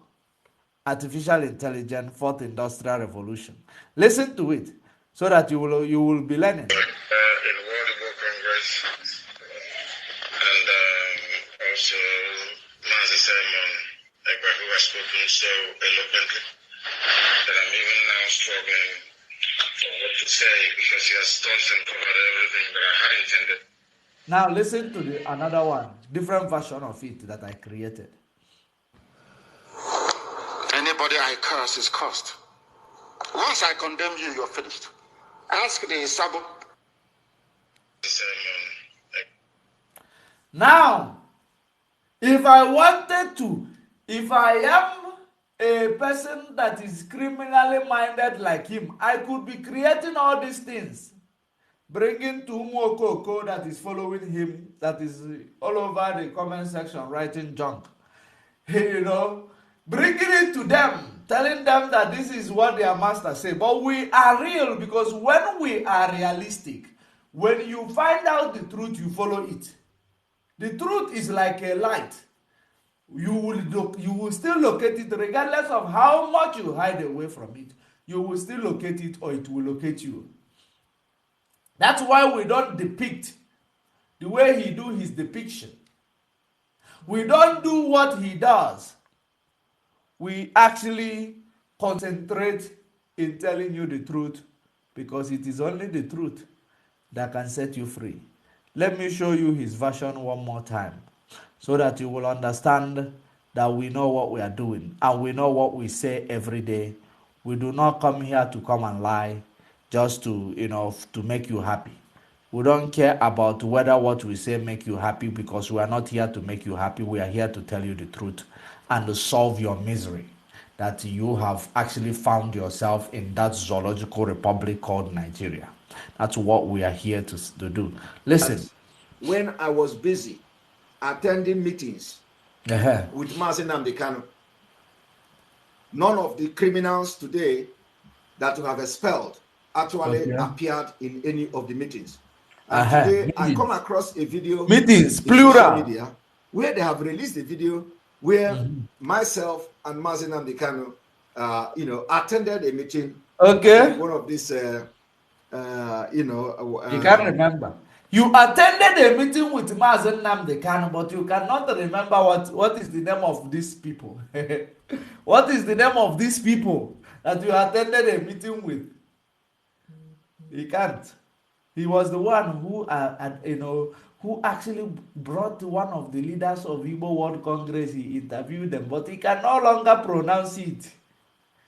Artificial intelligence, fourth industrial revolution. Listen to it so that you will be learning. In World Igbo Congress, and also Mazi Simon Ekperima, who has spoken so eloquently that I'm even now struggling for what to say because he has touched and covered everything that I had intended. Now listen to another one, different version of it that I created. Anybody I curse is cursed. Once I condemn you, you're finished. Ask the Sabo. Now, if I wanted to, if I am a person that is criminally minded like him, I could be creating all these things, bringing to Umokoko that is following him, that is all over the comment section writing junk, you know, bringing it to them, telling them that this is what their master say. But we are real, because when we are realistic, when you find out the truth, you follow it. The truth is like a light. You will still locate it regardless of how much you hide away from it. You will still locate it, or it will locate you. That's why we don't depict the way he do his depiction. We don't do what he does. We actually concentrate in telling you the truth, because it is only the truth that can set you free. Let me show you his version one more time so that you will understand that we know what we are doing and we know what we say every day. We do not come here to come and lie just to, to make you happy. We don't care about whether what we say make you happy, because we are not here to make you happy. We are here to tell you the truth and to solve your misery that you have actually found yourself in that zoological republic called Nigeria. That's what we are here to do. Listen. When I was busy attending meetings with Mazi Nnamdi Kanu, none of the criminals today that you have expelled actually appeared in any of the meetings. And today I come across a video meetings plural media where they have released a video where myself and Mazi Nnamdi Kanu attended a meeting. One of these you can't remember. You attended a meeting with Mazi Nnamdi Kanu, but you cannot remember what is the name of these people. What is the name of these people that you attended a meeting with? He can't. He was the one who actually brought one of the leaders of Igbo World Congress. He interviewed them, but he can no longer pronounce it.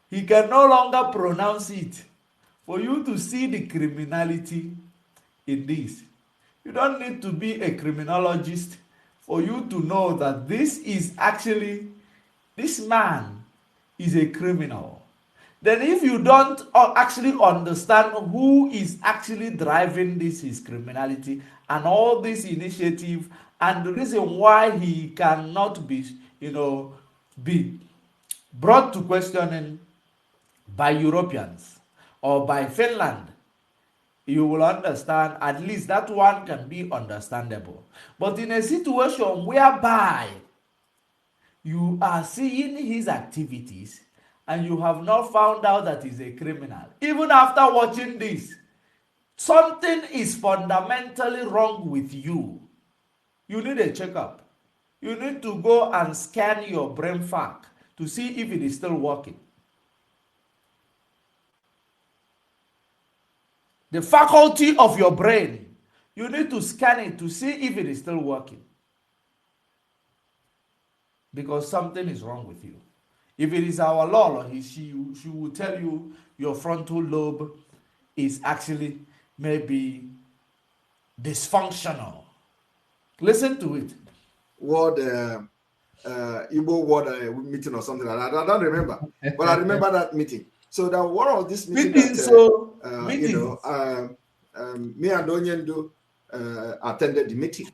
He can no longer pronounce it. For you to see the criminality in this, you don't need to be a criminologist for you to know that this man is a criminal. Then if you don't actually understand who is actually driving his criminality and all this initiative, and the reason why he cannot be brought to questioning by Europeans or by Finland, you will understand. At least that one can be understandable. But in a situation whereby you are seeing his activities and you have not found out that he's a criminal, even after watching this, something is fundamentally wrong with you. you need a checkup. You need to go and scan your brain fag to see if it is still working. The faculty of your brain, you need to scan it to see if it is still working. Because something is wrong with you. If it is our law, she will tell you your frontal lobe is actually maybe dysfunctional. Listen to it. Igbo word meeting or something like that. I don't remember, but I remember that meeting. So that one of this meeting, me and Onyendu attended the meeting.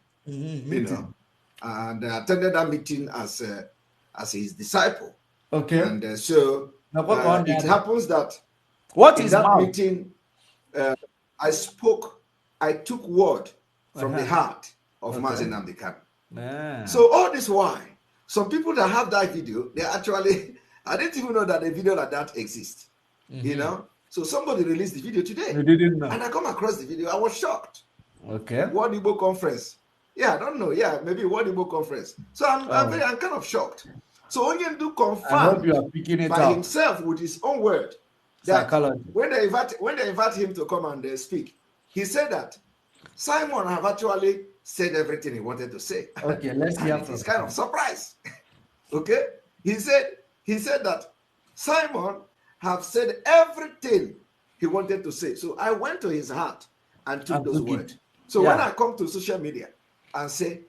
And attended that meeting as his disciple. Okay. And so it happens that in that meeting, I took word from the heart of Mazi Nnamdi Kanu. So all this while, some people that have that video, they actually, I didn't even know that a video like that exists. You know? So somebody released the video today. You didn't know. And I come across the video, I was shocked. Okay. World Igbo Conference. Yeah, I don't know. Yeah, maybe World Igbo Conference. So I'm kind of shocked. So Onyendu confirmed by himself with his own word that when they invite him to come and speak, he said that Simon have actually said everything he wanted to say. Okay, let's hear from him. It's kind of surprise. Okay, he said that Simon have said everything he wanted to say. So I went to his heart and took those words. So when I come to social media and say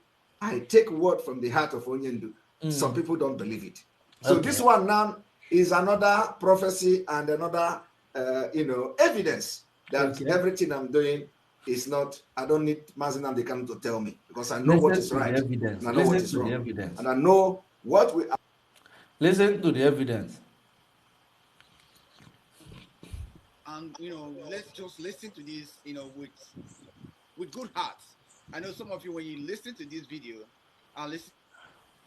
I take word from the heart of Onyendu, some people don't believe it. So this one now is another prophecy and another evidence that everything I'm doing is not. I don't need Mazi Nnamdi Kanu to tell me, because I know what is right and I know what is wrong, and I know what we are. Listen to the evidence. And let's just listen to this, with good hearts. I know some of you, when you listen to this video,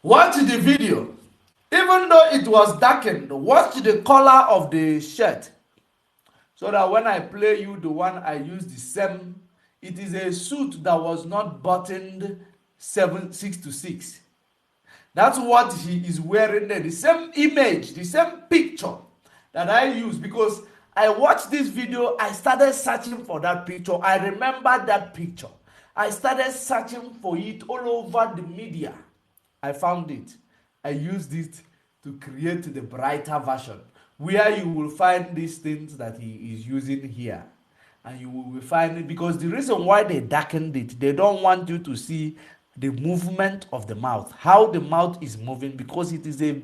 watch the video. Even though it was darkened, watch the color of the shirt, so that when I play you the one I use the same. It is a suit that was not buttoned 6 to 6. That's what he is wearing there. The same image, the same picture that I use, because I watched this video. I started searching for that picture. I remember that picture. I started searching for it all over the media. I found it. I used it to create the brighter version, where you will find these things that he is using here. And you will find it, because the reason why they darkened it, they don't want you to see the movement of the mouth, how the mouth is moving, because it is a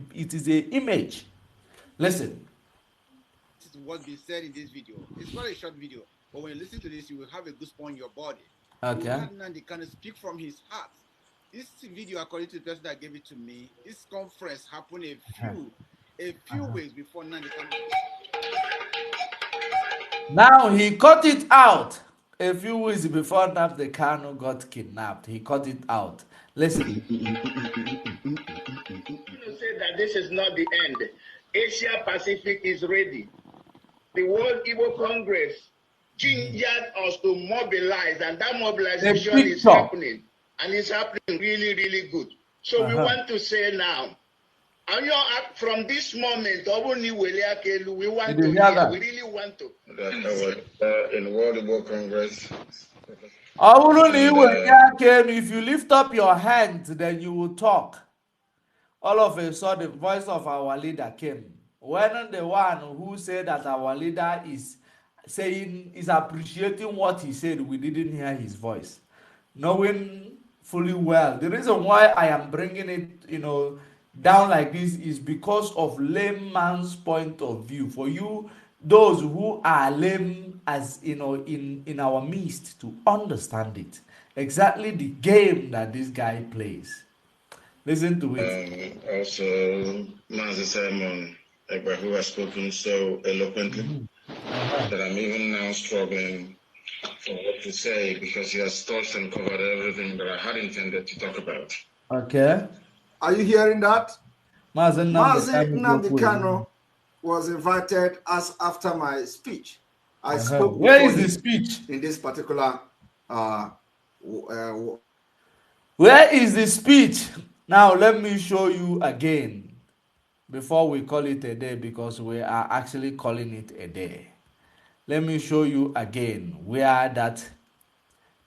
image. Listen. This is what we said in this video. It's not a short video, but when you listen to this, you will have a goosebump in your body. Okay. Nnamdi can speak from his heart. This video, according to the person that gave it to me, this conference happened a few weeks before Nnamdi Kanu. Now he cut it out a few weeks before Nnamdi Kanu got kidnapped. He cut it out. Listen. You say that this is not the end. Asia Pacific is ready. The World Igbo Congress gingered us to mobilize, and that mobilization is happening, and it's happening really, really good. So we want to say now, and from this moment, we want to hear, we really want to. In World Igbo Congress. If you lift up your hand, then you will talk. All of a sudden, the voice of our leader came. When the one who said that our leader is appreciating what he said, we didn't hear his voice, knowing fully well the reason why I am bringing it, down like this is because of layman's point of view. For you, those who are lame, as in our midst, to understand it, exactly the game that this guy plays. Listen to it. Also, Mazi Simon, who has spoken so eloquently that I'm even now struggling for what to say, because he has touched and covered everything that I had intended to talk about. Okay. Are you hearing that? Mazi Nnamdi Kanu was invited as after my speech. I spoke. Where is the speech? In this particular Where is the speech? Now let me show you again before we call it a day, because we are actually calling it a day. Let me show you again where that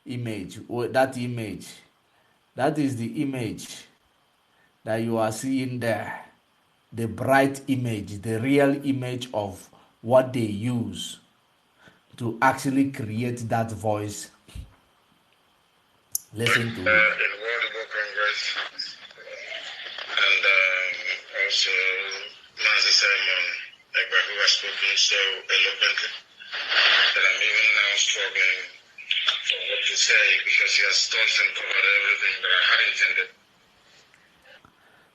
image, that is the image that you are seeing there, the bright image, the real image of what they use to actually create that voice. Listen to it. In World Igbo Congress, and also Mazi Simon Ekperima, who has spoken so eloquently that I'm even now struggling for what to say, because he has touched and covered everything that I had intended.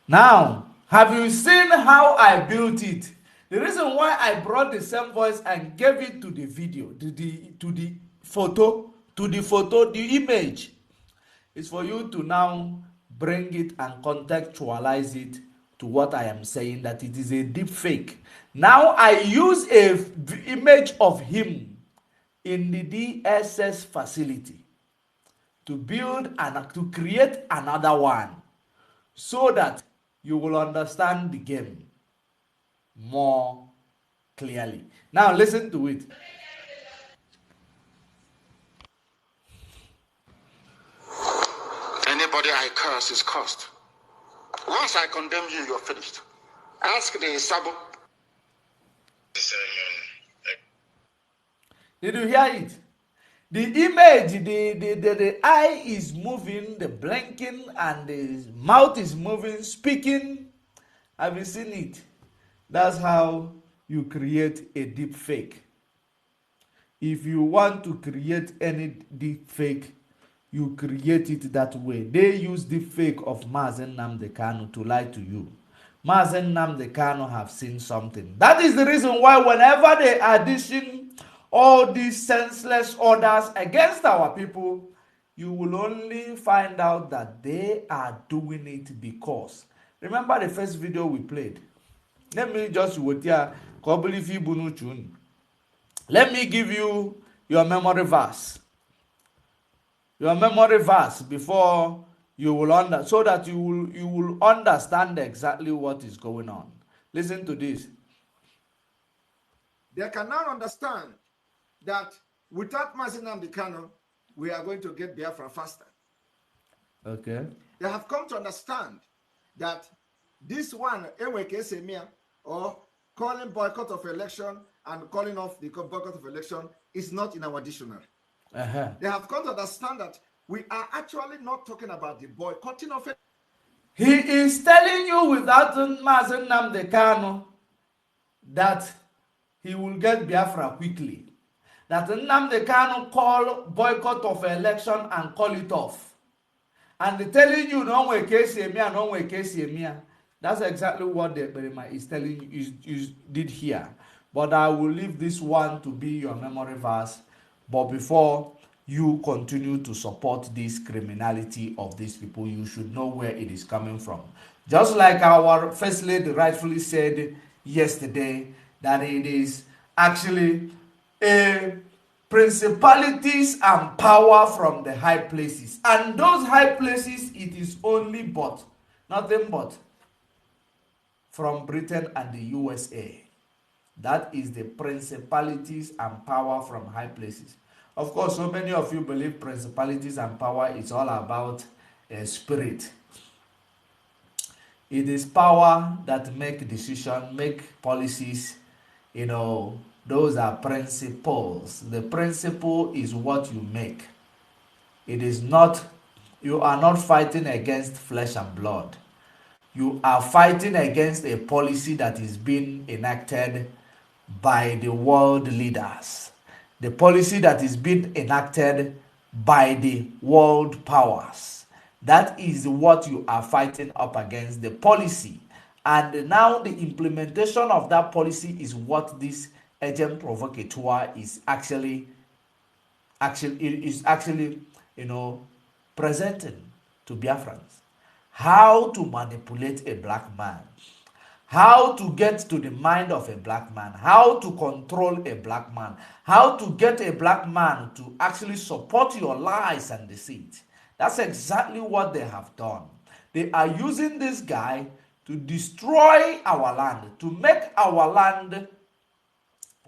Now, have you seen how I built it? The reason why I brought the same voice and gave it to the video, to the photo, the image, is for you to now bring it and contextualize it to what I am saying, that it is a deep fake. Now I use a image of him in the DSS facility to build and to create another one, so that you will understand the game more clearly. Now listen to it. Anybody I curse is cursed. Once I condemn you, you're finished. Ask the Sabo. Did you hear it? The image, the eye is moving, the blinking, and the mouth is moving, speaking. Have you seen it? That's how you create a deep fake. If you want to create any deep fake, you create it that way. They use the fake of Mazi Nnamdi Kanu to lie to you. Mazi Nnamdi Kanu have seen something. That is the reason why whenever they audition all these senseless orders against our people, you will only find out that they are doing it because. Remember the first video we played? Let me just wait here. Let me give you your memory verse. Your memory verse before you will so that you will understand exactly what is going on. Listen to this. They can now understand that without Mazi Nnamdi Kanu, we are going to get Biafra faster. Okay. They have come to understand that this one, or calling boycott of election and calling off the boycott of election, is not in our dictionary. They have come to understand that we are actually not talking about the boycotting of it. He is telling you without Mazi Nnamdi Kanu that he will get Biafra quickly. That Nnamdi Kanu call boycott of election and call it off. And they're telling you no way case and no way case. That's exactly what the Ekperima is telling you did here. But I will leave this one to be your memory verse. But before you continue to support this criminality of these people, you should know where it is coming from. Just like our First Lady rightfully said yesterday, that it is actually a principalities and power from the high places. And those high places, it is only but, nothing but, from Britain and the USA. That is the principalities and power from high places. Of course, so many of you believe principalities and power is all about a spirit. It is power that make decisions, make policies. You know, those are principles. The principle is what you make. It is not, you are not fighting against flesh and blood. You are fighting against a policy that is being enacted by the world leaders. The policy that is being enacted by the world powers. That is what you are fighting up against, the policy. And now the implementation of that policy is what this agent provocateur is actually, you know, presenting to Biafrans. How to manipulate a black man, how to get to the mind of a black man, how to control a black man, how to get a black man to actually support your lies and deceit. That's exactly what they have done. They are using this guy to destroy our land, to make our land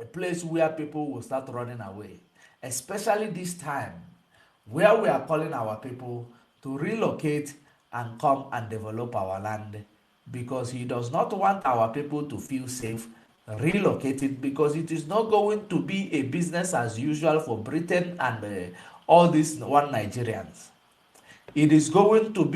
a place where people will start running away, especially this time where we are calling our people to relocate and come and develop our land, because he does not want our people to feel safe relocated, because it is not going to be a business as usual for Britain and all these one Nigerians. It is going to be